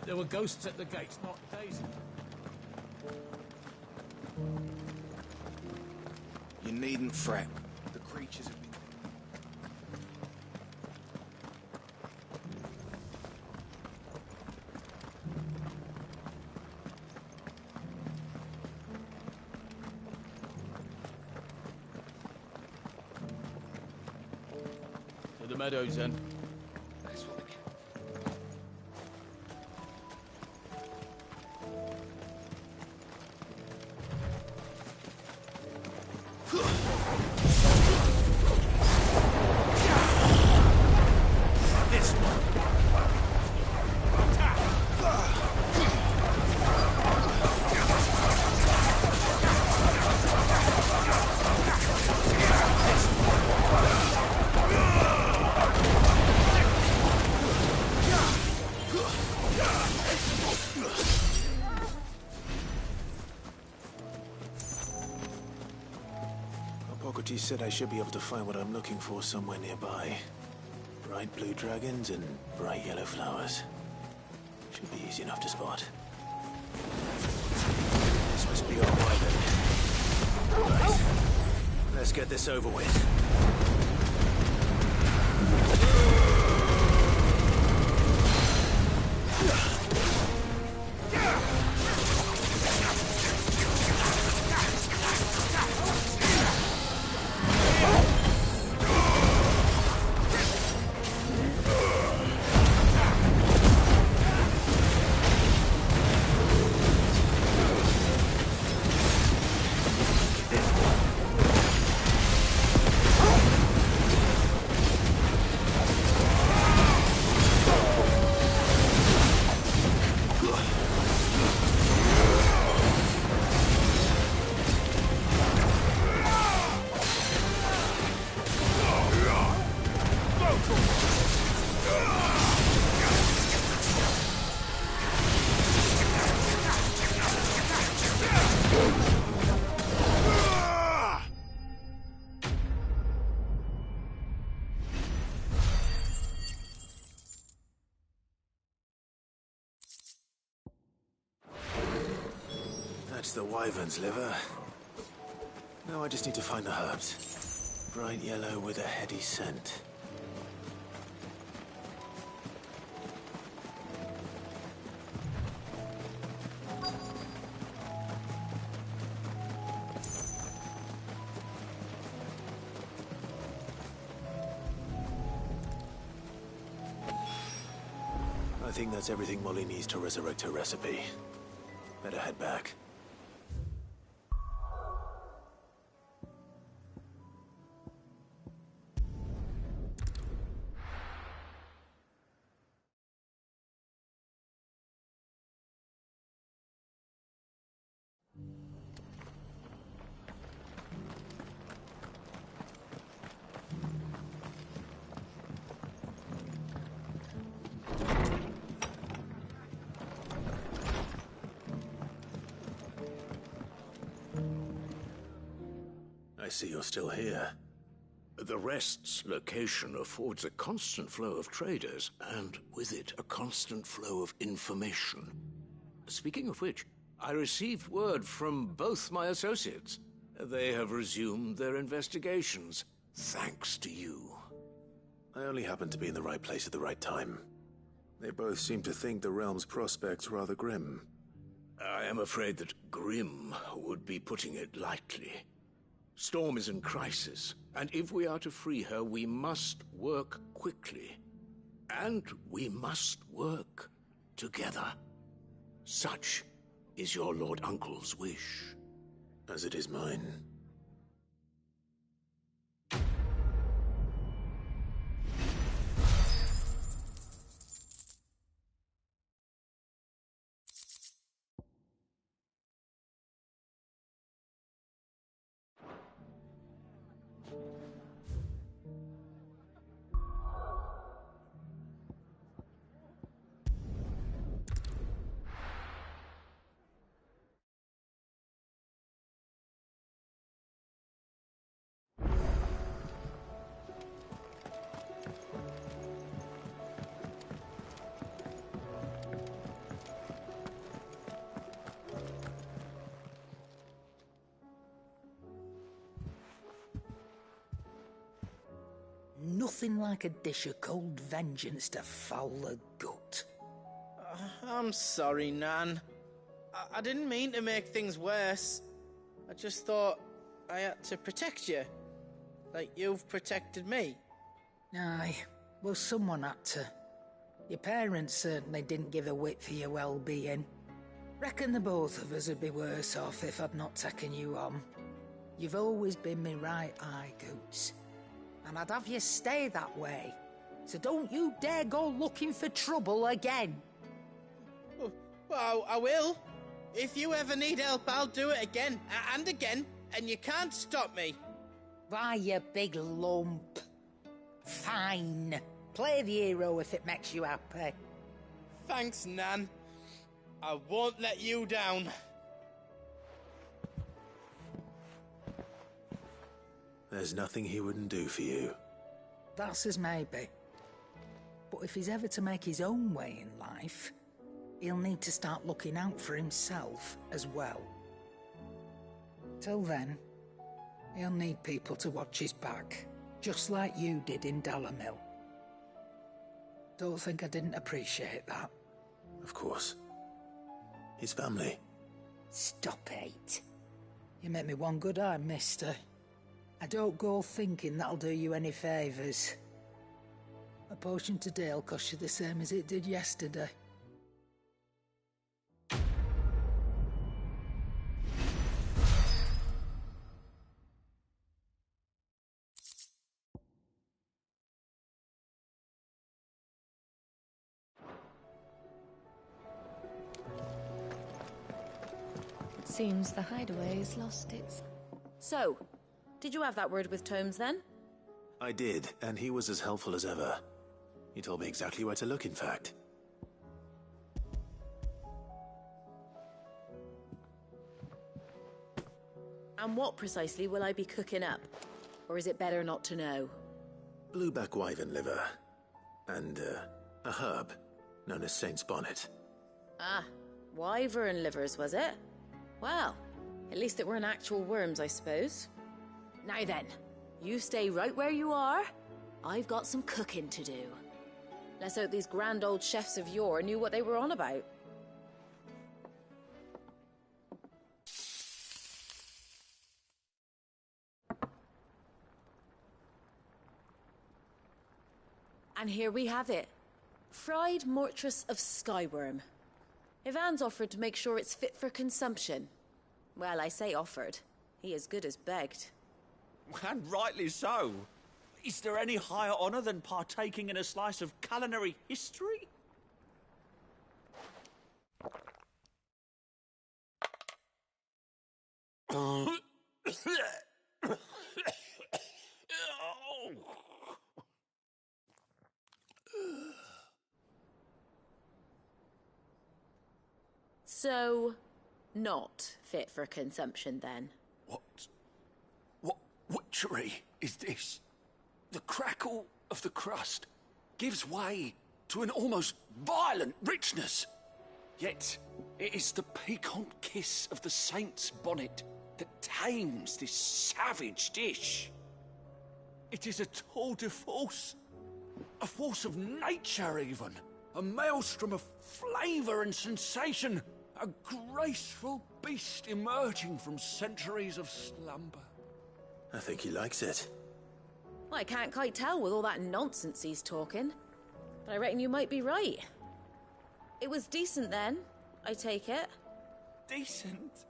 There were ghosts at the gates, not Daisy. You needn't fret. The creatures have been... To the meadows, then. Hippocrates said I should be able to find what I'm looking for somewhere nearby. Bright blue dragons and bright yellow flowers. Should be easy enough to spot. This must be our way then. Right. Let's get this over with. That's the wyvern's liver. Now I just need to find the herbs. Bright yellow with a heady scent. I think that's everything Molly needs to resurrect her recipe. Better head back. I see you're still here. The Rest's location affords a constant flow of traders, and with it, a constant flow of information. Speaking of which, I received word from both my associates. They have resumed their investigations, thanks to you. I only happened to be in the right place at the right time. They both seem to think the realm's prospects rather grim. I am afraid that grim would be putting it lightly. Storm is in crisis, and if we are to free her, we must work quickly. And we must work together. Such is your Lord Uncle's wish. As it is mine. Nothing like a dish of cold vengeance to foul the gut. I'm sorry, Nan. I didn't mean to make things worse. I just thought I had to protect you. Like you've protected me. Aye, well, someone had to. Your parents certainly didn't give a whit for your well-being. Reckon the both of us would be worse off if I'd not taken you on. You've always been me right eye, Goots. And I'd have you stay that way. So don't you dare go looking for trouble again. Well, I will. If you ever need help, I'll do it again and again, and you can't stop me. Why, you big lump. Fine. Play the hero if it makes you happy. Thanks, Nan. I won't let you down. There's nothing he wouldn't do for you. That's as maybe. But if he's ever to make his own way in life, he'll need to start looking out for himself as well. Till then, he'll need people to watch his back, just like you did in Dalamil. Don't think I didn't appreciate that. Of course. His family. Stop it. You make me one good eye, mister. I don't go thinking that'll do you any favours. A potion today'll cost you the same as it did yesterday. It seems the hideaway has lost its... So, did you have that word with Tomes then? I did, and he was as helpful as ever. He told me exactly where to look, in fact. And what precisely will I be cooking up? Or is it better not to know? Blueback wyvern liver. And, a herb known as Saint's Bonnet. Ah, wyvern livers, was it? Well, at least it weren't actual worms, I suppose. Now then, you stay right where you are. I've got some cooking to do. Let's hope these grand old chefs of yore knew what they were on about. And here we have it. Fried mortress of skyworm. Ivan's offered to make sure it's fit for consumption. Well, I say offered. He as good as begged. And rightly so. Is there any higher honour than partaking in a slice of culinary history? So, not fit for consumption then? What witchery is this? The crackle of the crust gives way to an almost violent richness. Yet, it is the piquant kiss of the saint's bonnet that tames this savage dish. It is a tour de force. A force of nature, even. A maelstrom of flavour and sensation. A graceful beast emerging from centuries of slumber. I think he likes it. Well, I can't quite tell with all that nonsense he's talking. But I reckon you might be right. It was decent then, I take it. Decent?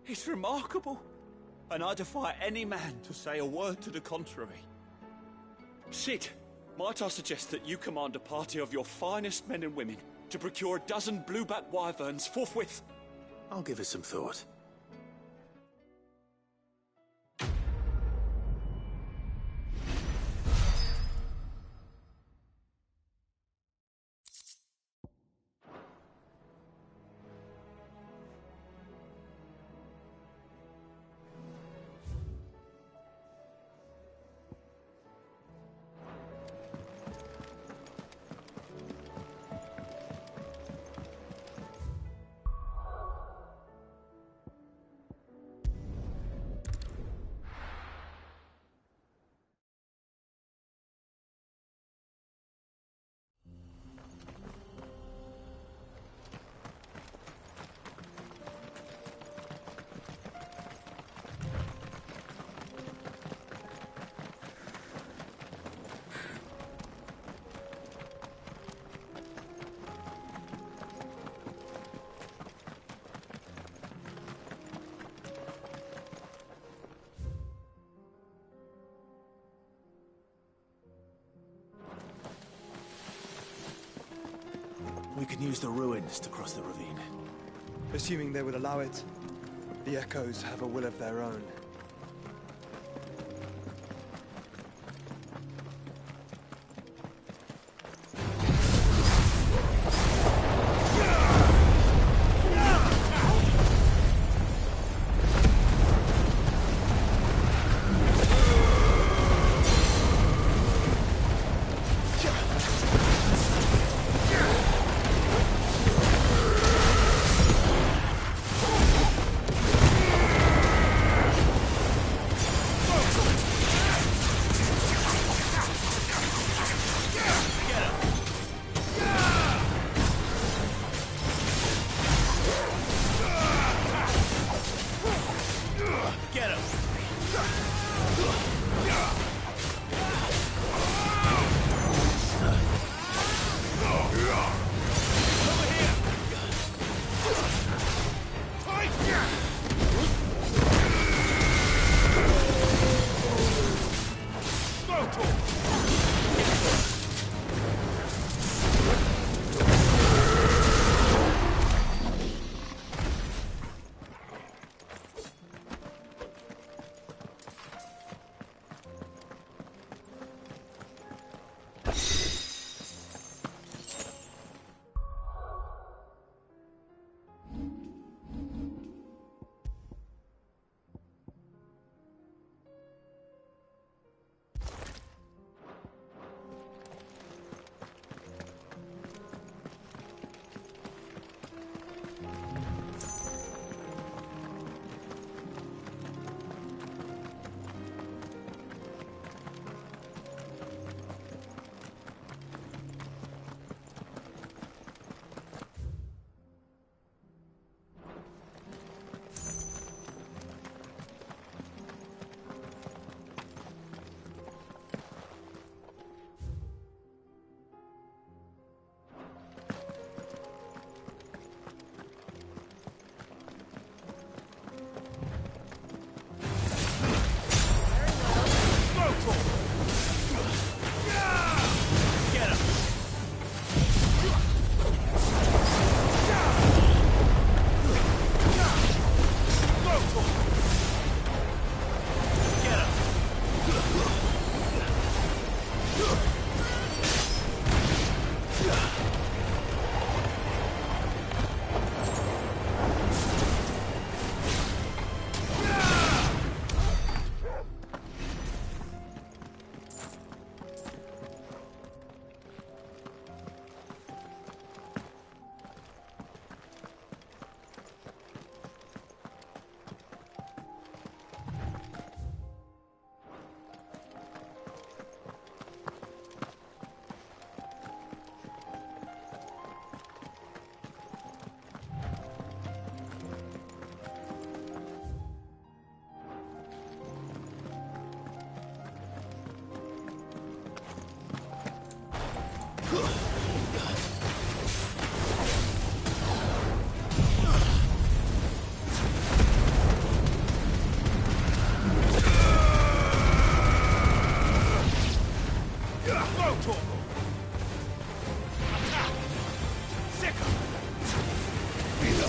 It's remarkable. And I defy any man to say a word to the contrary. Sid, might I suggest that you command a party of your finest men and women to procure a dozen blueback wyverns forthwith? I'll give it some thought. We can use the ruins to cross the ravine. Assuming they would allow it, the echoes have a will of their own.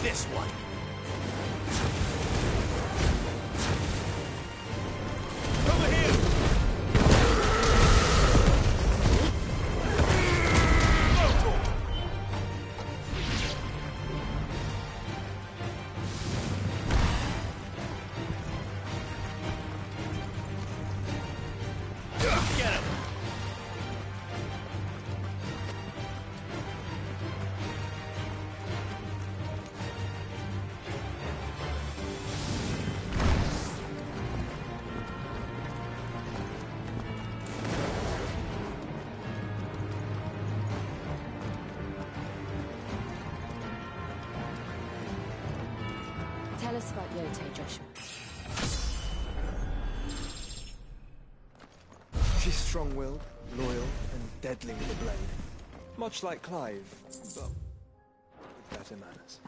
This one. Over here! Get him! Tell us about Yote, Joshua. She's strong-willed, loyal, and deadly with a blade. Much like Clive, but with better manners.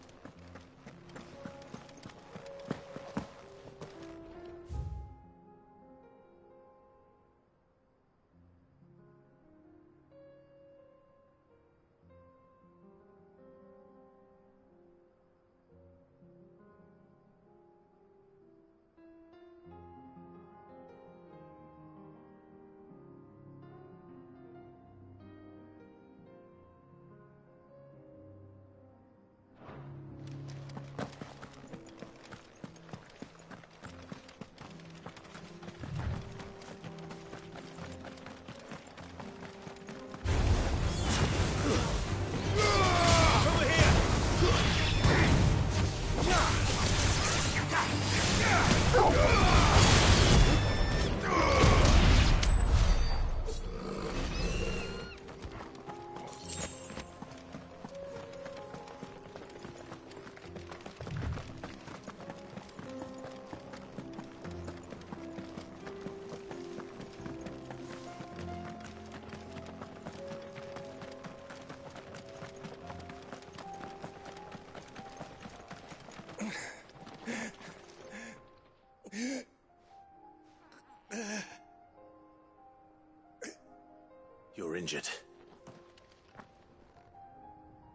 You're injured.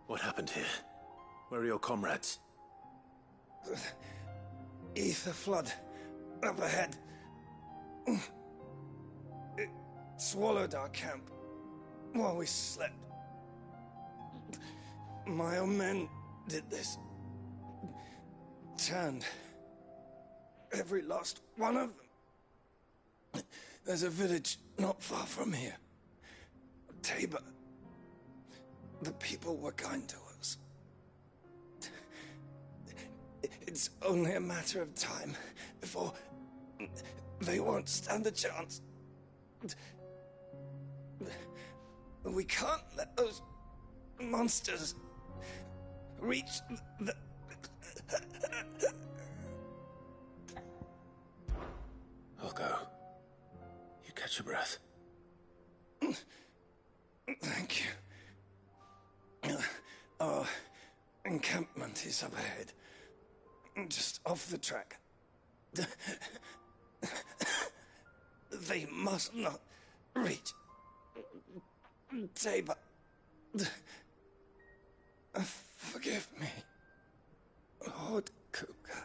What happened here? Where are your comrades? Ether flood. Up ahead. It swallowed our camp while we slept. My own men did this. Turned every last one of them. There's a village not far from here. Tabor. The people were kind to us. It's only a matter of time before they won't stand a chance. We can't let those monsters reach the... I'll go. You catch your breath. Thank you. Our encampment is up ahead. Just off the track. They must not reach Tabor. Forgive me, Lord Kuka.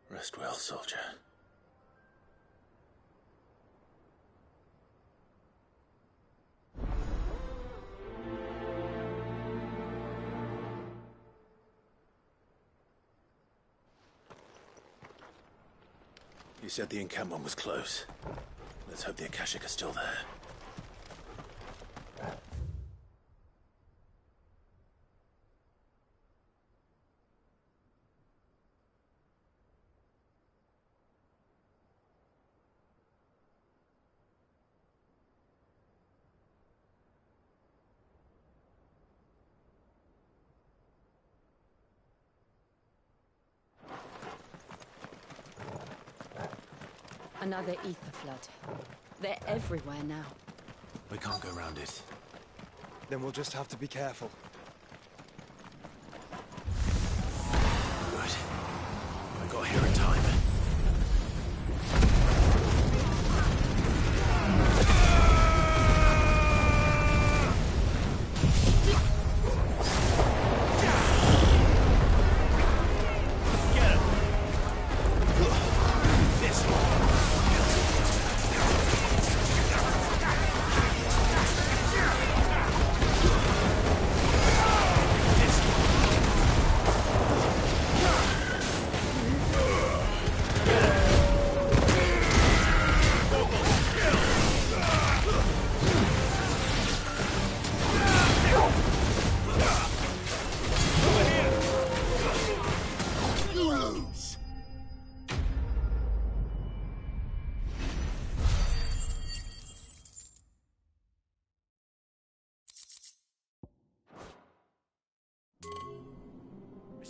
Rest well, soldier. You said the encampment was close. Let's hope the Akashic are still there. Another ether flood. They're everywhere now. We can't go around it. Then we'll just have to be careful. Good. I got here in time.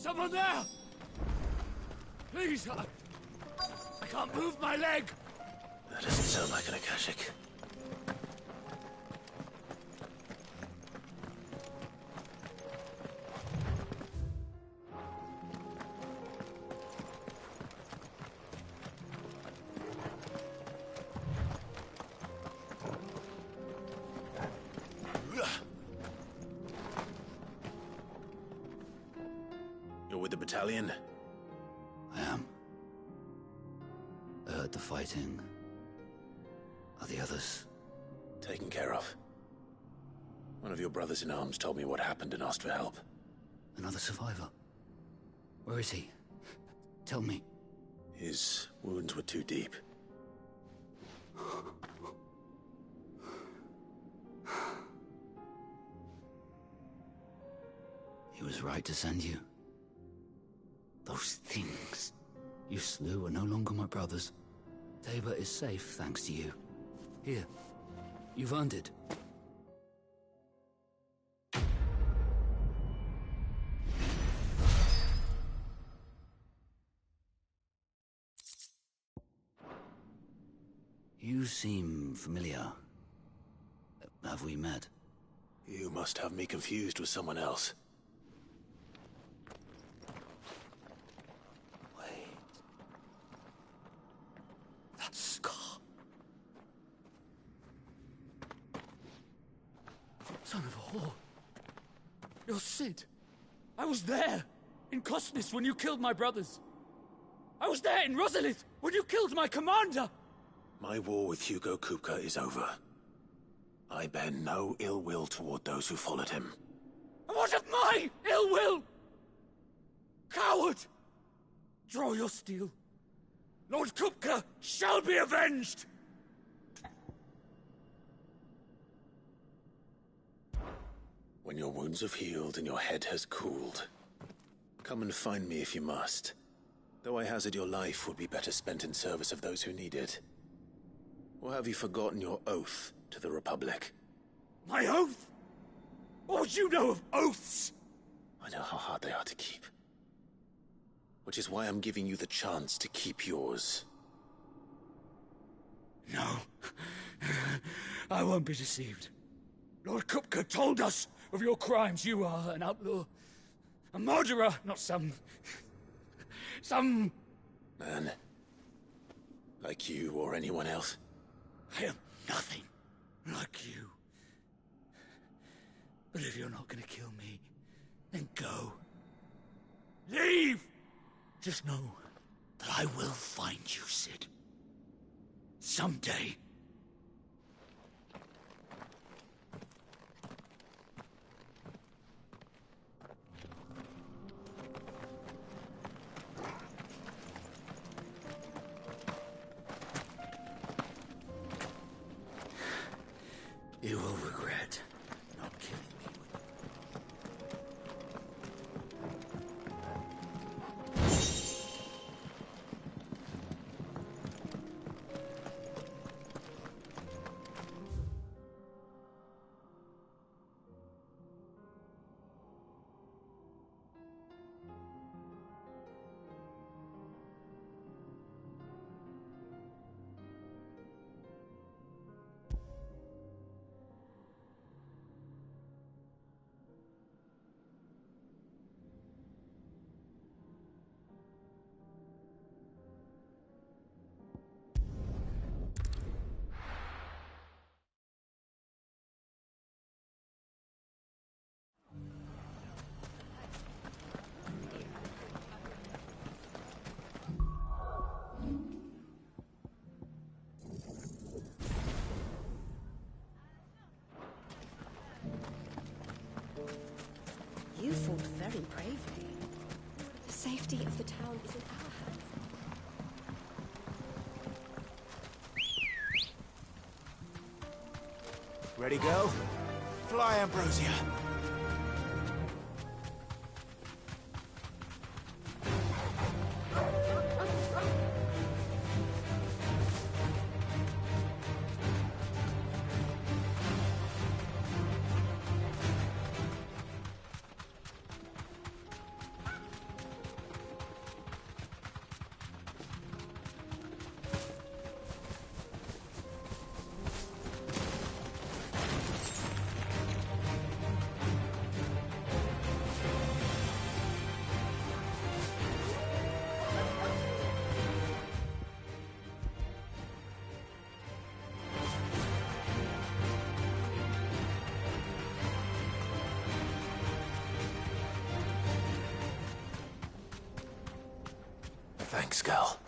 Someone there! Please, I can't move my leg! That doesn't sound like an Akashic. You're with the battalion? I am. I heard the fighting. Are the others? Taken care of. One of your brothers in arms told me what happened and asked for help. Another survivor? Where is he? Tell me. His wounds were too deep. He was right to send you. Those things you slew are no longer my brothers. Tabor is safe thanks to you. Here, you've earned it. You seem familiar. Have we met? You must have me confused with someone else. That scar. Son of a whore. You're Sid. I was there, in Cosnis, when you killed my brothers. I was there in Rosalith, when you killed my commander. My war with Hugo Kupka is over. I bear no ill will toward those who followed him. And what of my ill will? Coward! Draw your steel. Lord Kupka shall be avenged! When your wounds have healed and your head has cooled, come and find me if you must. Though I hazard your life would be better spent in service of those who need it. Or have you forgotten your oath to the Republic? My oath? What would you know of oaths? I know how hard they are to keep. Which is why I'm giving you the chance to keep yours. No. I won't be deceived. Lord Kupka told us of your crimes. You are an outlaw. A murderer, not some man. Like you or anyone else. I am nothing like you. But if you're not gonna kill me, then go. Leave! Just know that I will find you, Sid. Someday. You will regret not killing me. You fought very bravely. The safety of the town is in our hands. Ready, go? Fly, Ambrosia. Thanks, girl.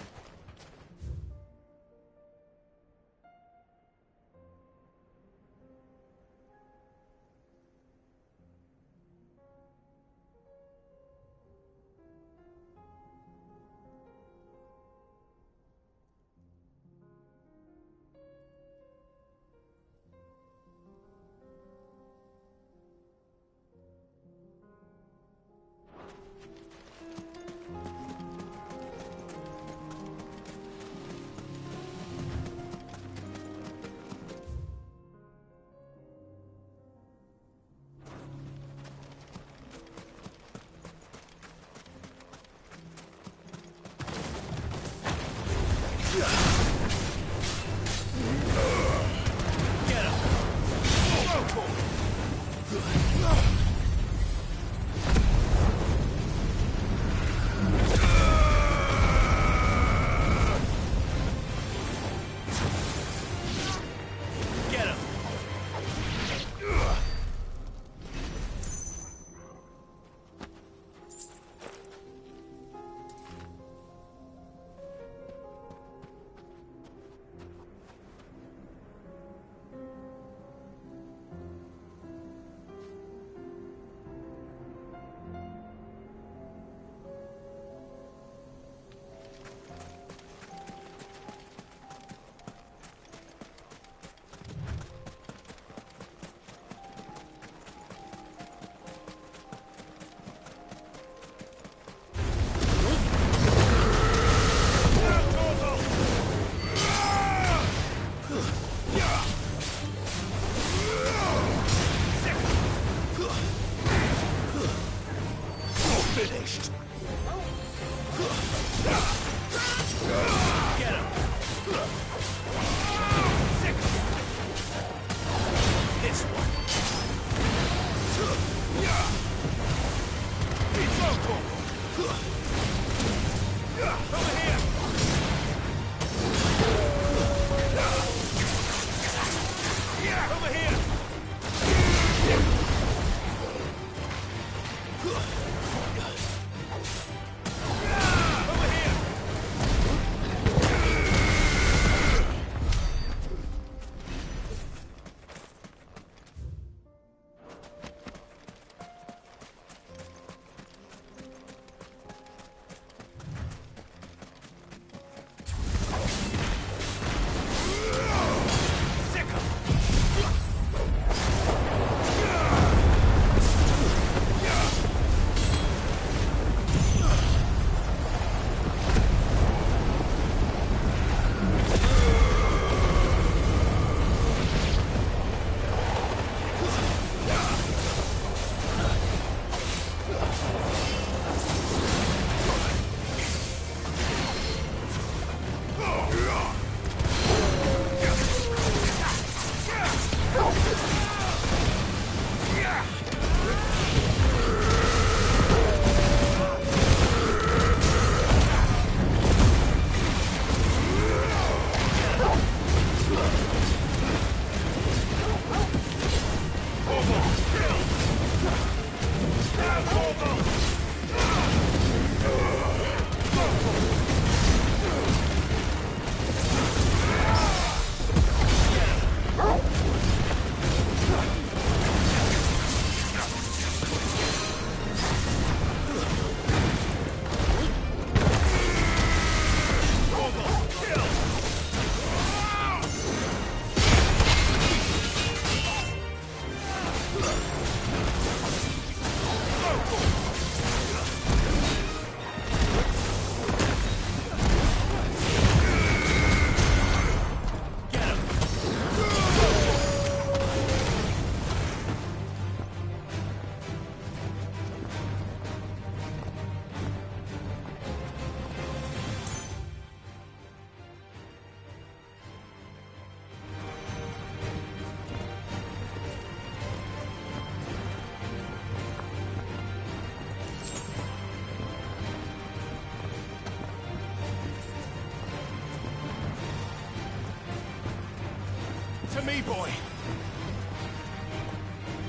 To me, boy.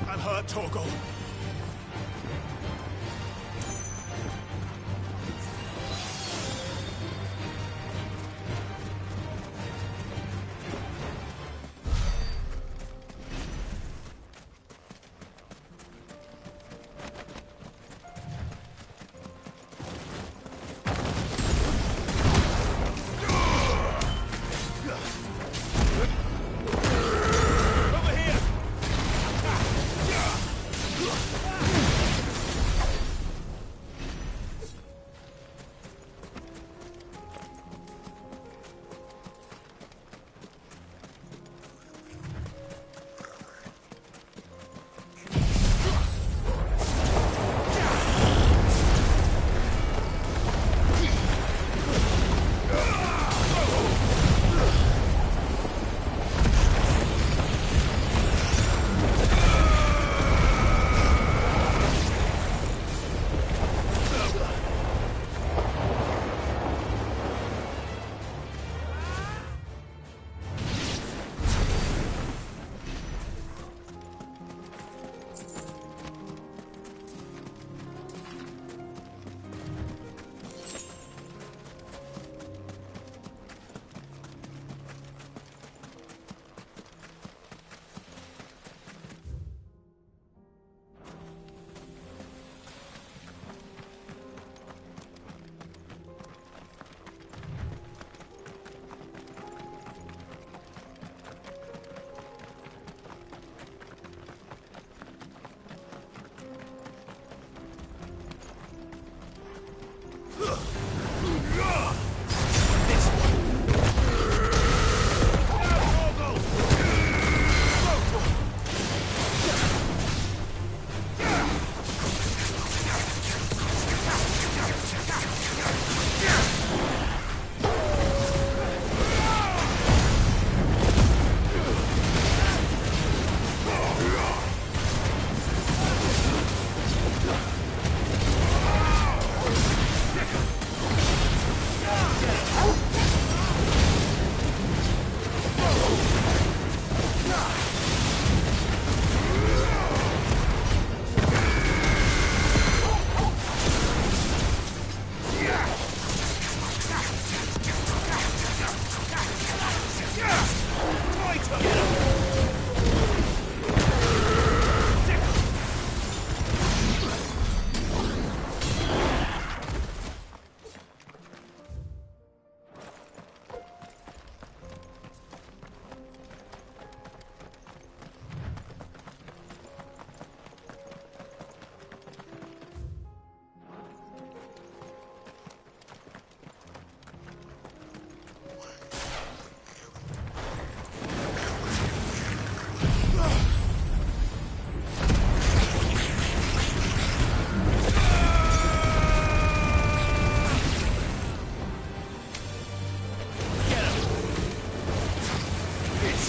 I'm hurt, Torgal.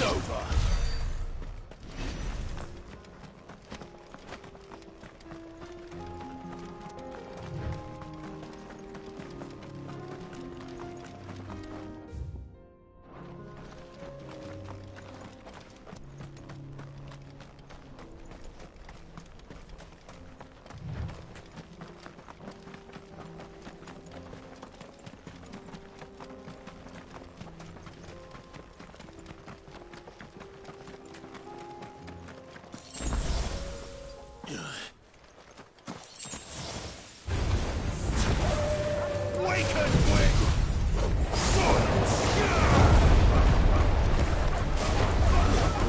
It's over.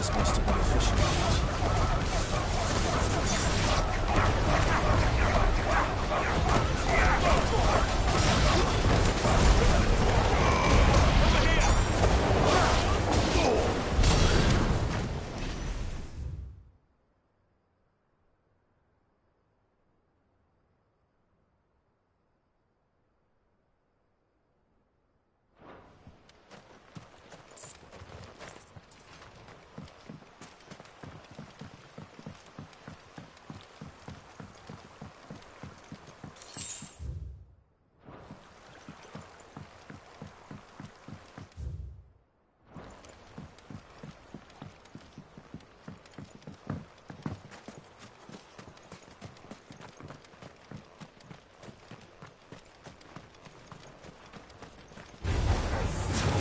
This must have been a fishing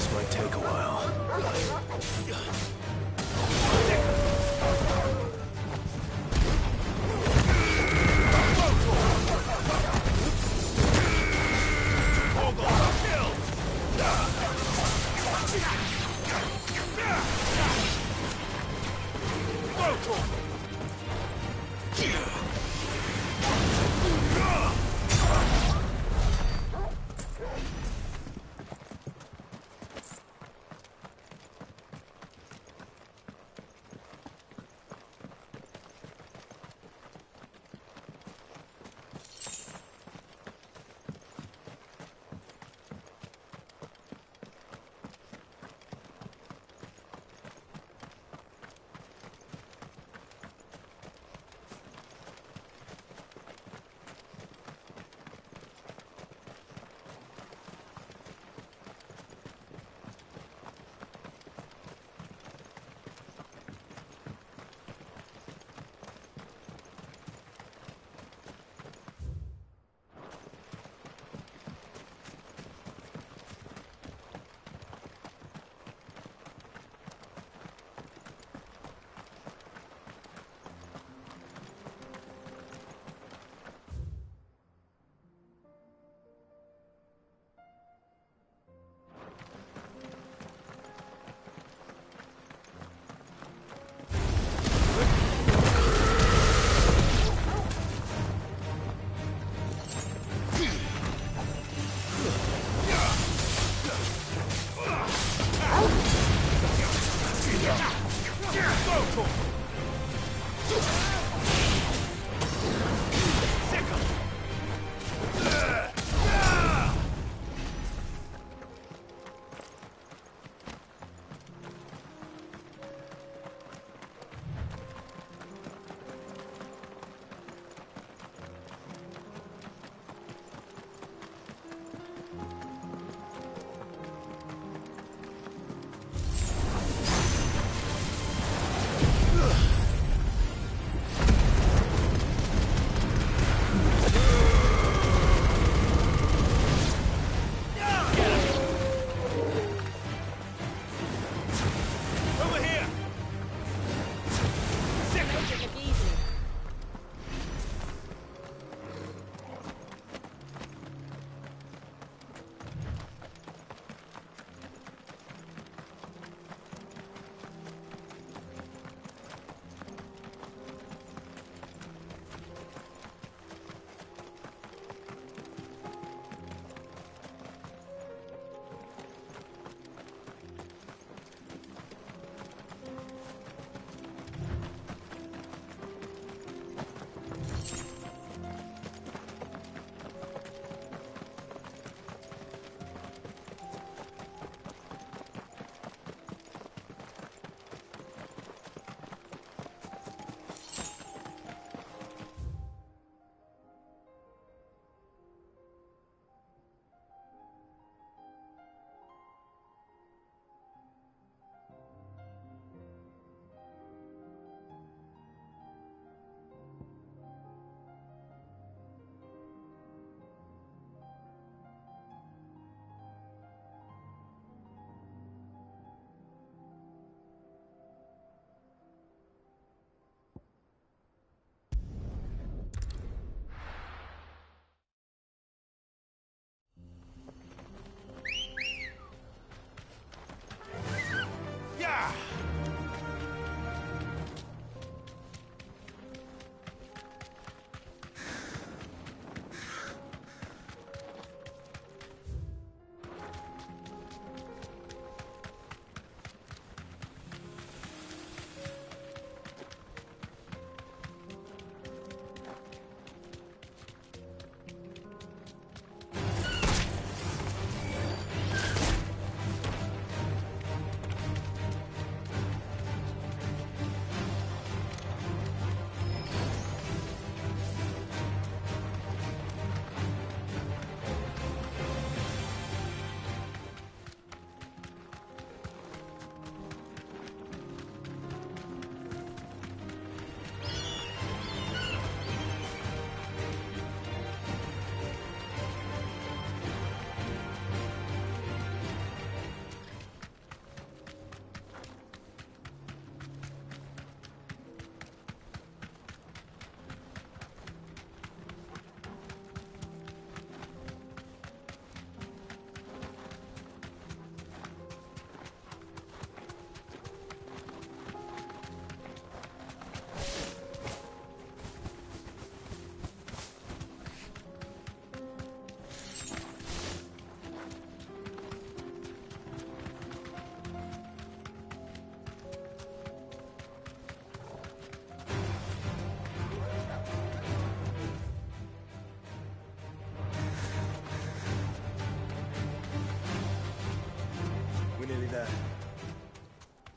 This might take a while.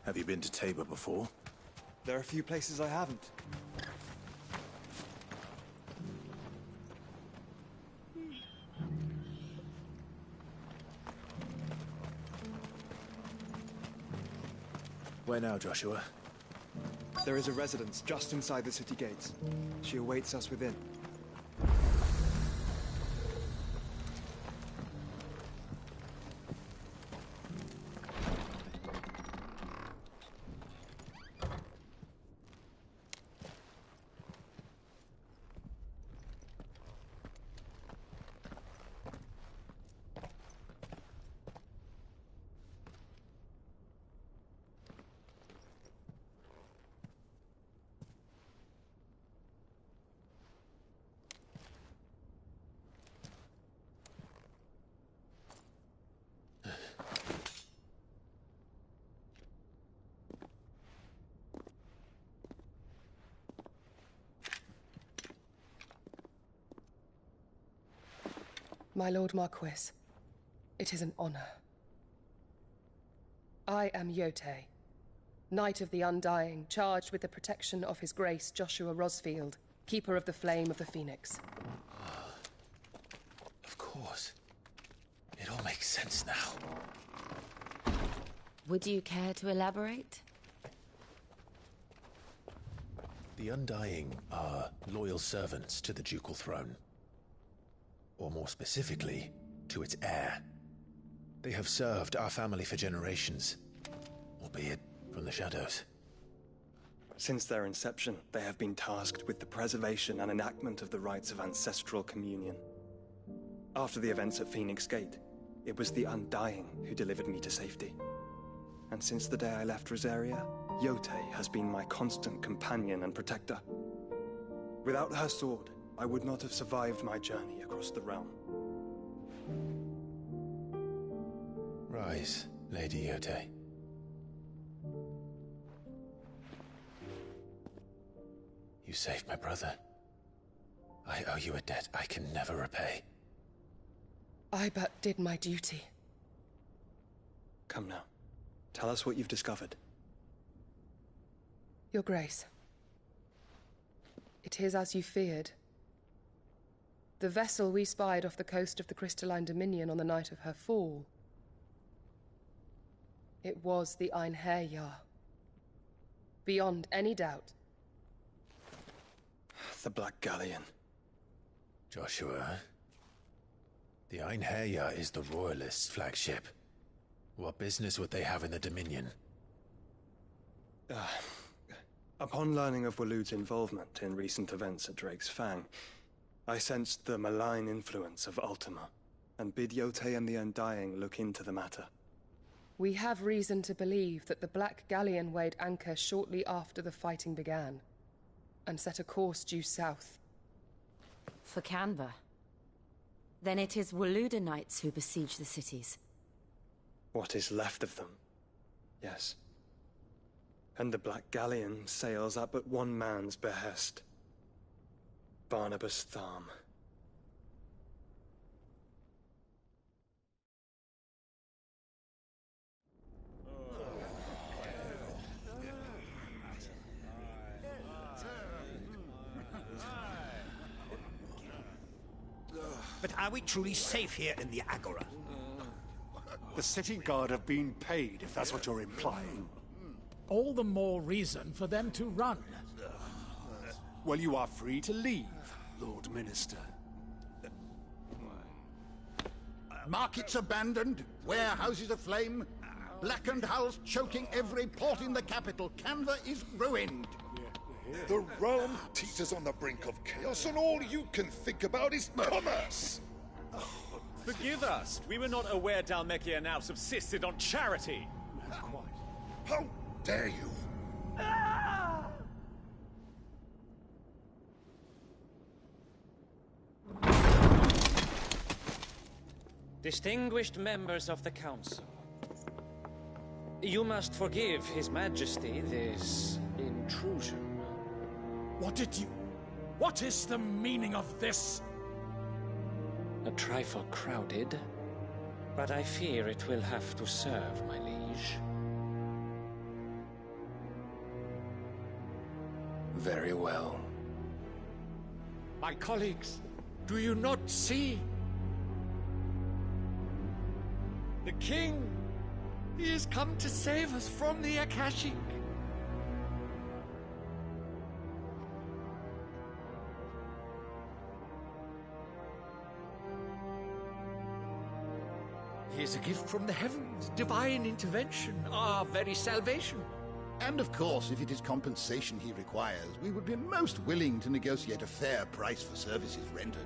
Have you been to Tabor before? There are a few places I haven't. Where now, Joshua? There is a residence just inside the city gates. She awaits us within. My Lord Marquis, it is an honor. I am Yotei, Knight of the Undying, charged with the protection of His Grace Joshua Rosfield, Keeper of the Flame of the Phoenix. Of course. It all makes sense now. Would you care to elaborate? The Undying are loyal servants to the ducal throne. Or more specifically, to its heir. They have served our family for generations, albeit from the shadows. Since their inception, they have been tasked with the preservation and enactment of the rites of ancestral communion. After the events at Phoenix Gate, it was the Undying who delivered me to safety. And since the day I left Rosaria, Yotei has been my constant companion and protector. Without her sword, I would not have survived my journey across the realm. Rise, Lady Yotei. You saved my brother. I owe you a debt I can never repay. I but did my duty. Come now. Tell us what you've discovered. Your Grace. It is as you feared. The vessel we spied off the coast of the Crystalline Dominion on the night of her fall. It was the Einherjar. Beyond any doubt. The Black Galleon. Joshua, the Einherjar is the Royalists' flagship. What business would they have in the Dominion? Upon learning of Waloed's involvement in recent events at Drake's Fang, I sensed the malign influence of Ultima, and bid Yotei and the Undying look into the matter. We have reason to believe that the Black Galleon weighed anchor shortly after the fighting began, and set a course due south. For Canva. Then it is Waloed Knights who besiege the cities. What is left of them, yes. And the Black Galleon sails at but one man's behest. Barnabas Tharm. But are we truly safe here in the Agora? The city guard have been paid, if that's what you're implying. All the more reason for them to run. Well, you are free to leave, Lord Minister. Markets abandoned, warehouses aflame, blackened hulls choking every port in the capital. Canva is ruined. The realm teeters on the brink of chaos, and all you can think about is commerce! Forgive us. We were not aware Dhalmekia now subsisted on charity. How dare you! Distinguished members of the Council, you must forgive His Majesty this intrusion. What is the meaning of this? A trifle crowded, but I fear it will have to serve, my liege. Very well. My colleagues, do you not see? The king! He has come to save us from the Akashic! He is a gift from the heavens, divine intervention, our very salvation. And of course, if it is compensation he requires, we would be most willing to negotiate a fair price for services rendered.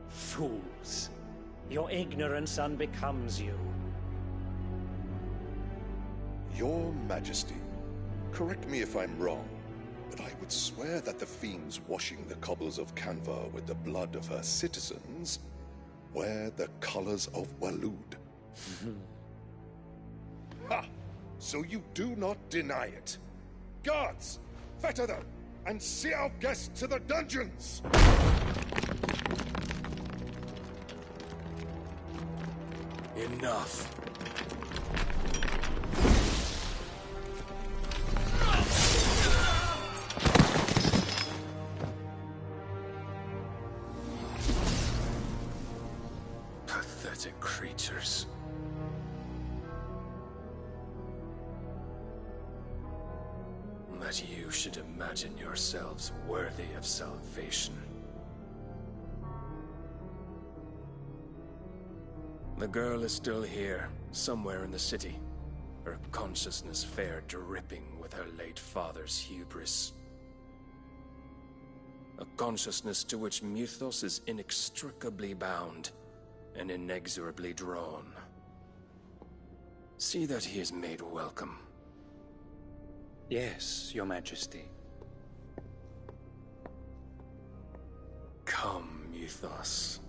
Fools. Your ignorance unbecomes you. Your Majesty, correct me if I'm wrong, but I would swear that the fiends washing the cobbles of Canva with the blood of her citizens wear the colors of Waloed. Ha! So you do not deny it. Guards, fetter them, and see our guests to the dungeons! Enough. Pathetic creatures. That you should imagine yourselves worthy of salvation. The girl is still here, somewhere in the city. Her consciousness fair dripping with her late father's hubris. A consciousness to which Mythos is inextricably bound and inexorably drawn. See that he is made welcome. Yes, Your Majesty. Come, Mythos.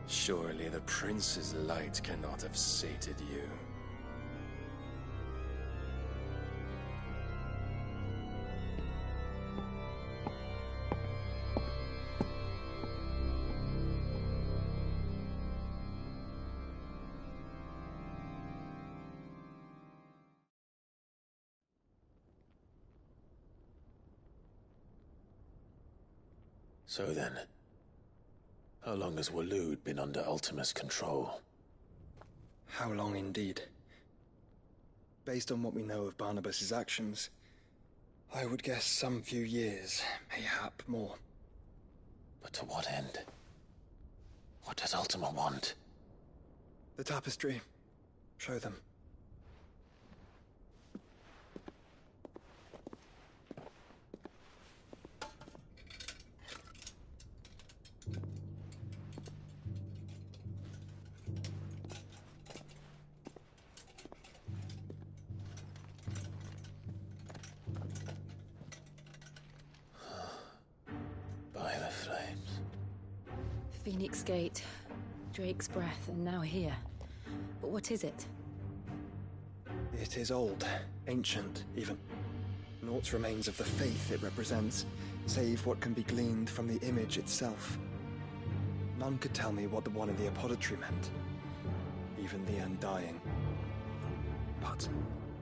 Surely the prince's light cannot have sated you. So then, how long has Waloed been under Ultima's control? How long indeed? Based on what we know of Barnabas's actions, I would guess some few years, mayhap more. But to what end? What does Ultima want? The tapestry. Show them. By the flames. Phoenix Gate, Drake's Breath, and now here. But what is it? It is old, ancient, even. Naught remains of the faith it represents, save what can be gleaned from the image itself. None could tell me what the one in the apothecary meant, even the Undying. But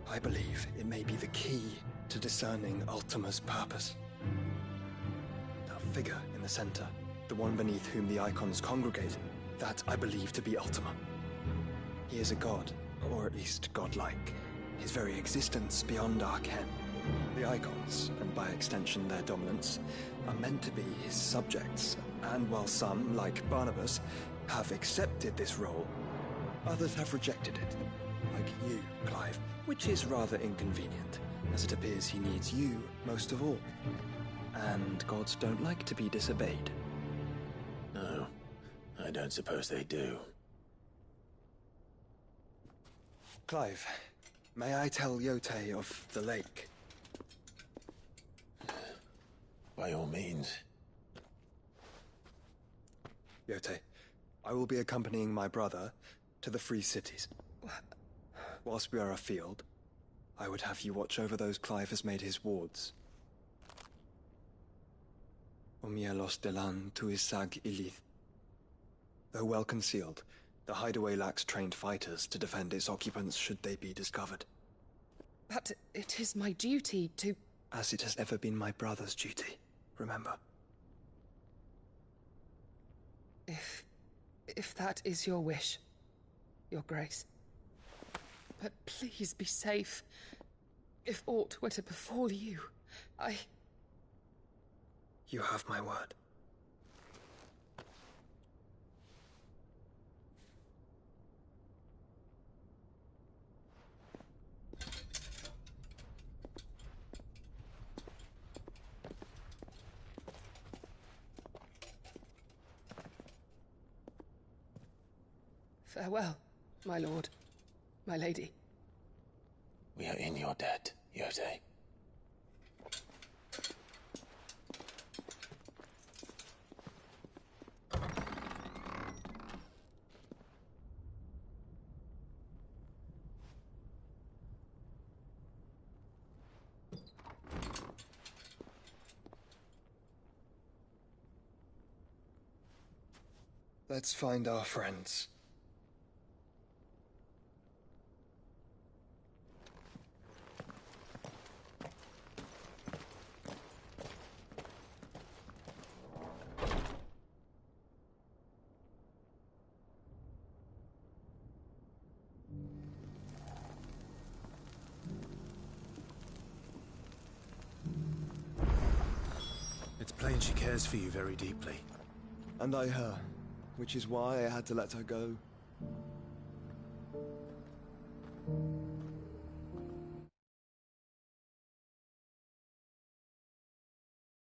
I believe it may be the key to discerning Ultima's purpose. That figure in the center, the one beneath whom the icons congregate, that I believe to be Ultima. He is a god, or at least godlike, his very existence beyond our ken. The icons, and by extension their dominance, are meant to be his subjects, and while some, like Barnabas, have accepted this role, others have rejected it, like you, Clive, which is rather inconvenient, as it appears he needs you most of all. And gods don't like to be disobeyed. No, I don't suppose they do. Clive, may I tell Yote of the lake? By all means. Yote, I will be accompanying my brother to the Free Cities. Whilst we are afield, I would have you watch over those Clive has made his wards. Omielos delan tuisag ilith. Though well concealed, the hideaway lacks trained fighters to defend its occupants should they be discovered. But it is my duty to... As it has ever been my brother's duty, remember? If that is your wish, Your Grace. But please be safe. If aught were to befall you, You have my word. Farewell, my lord, my lady. We are in your debt, Yode. Let's find our friends. It's plain she cares for you very deeply. And I her, which is why I had to let her go.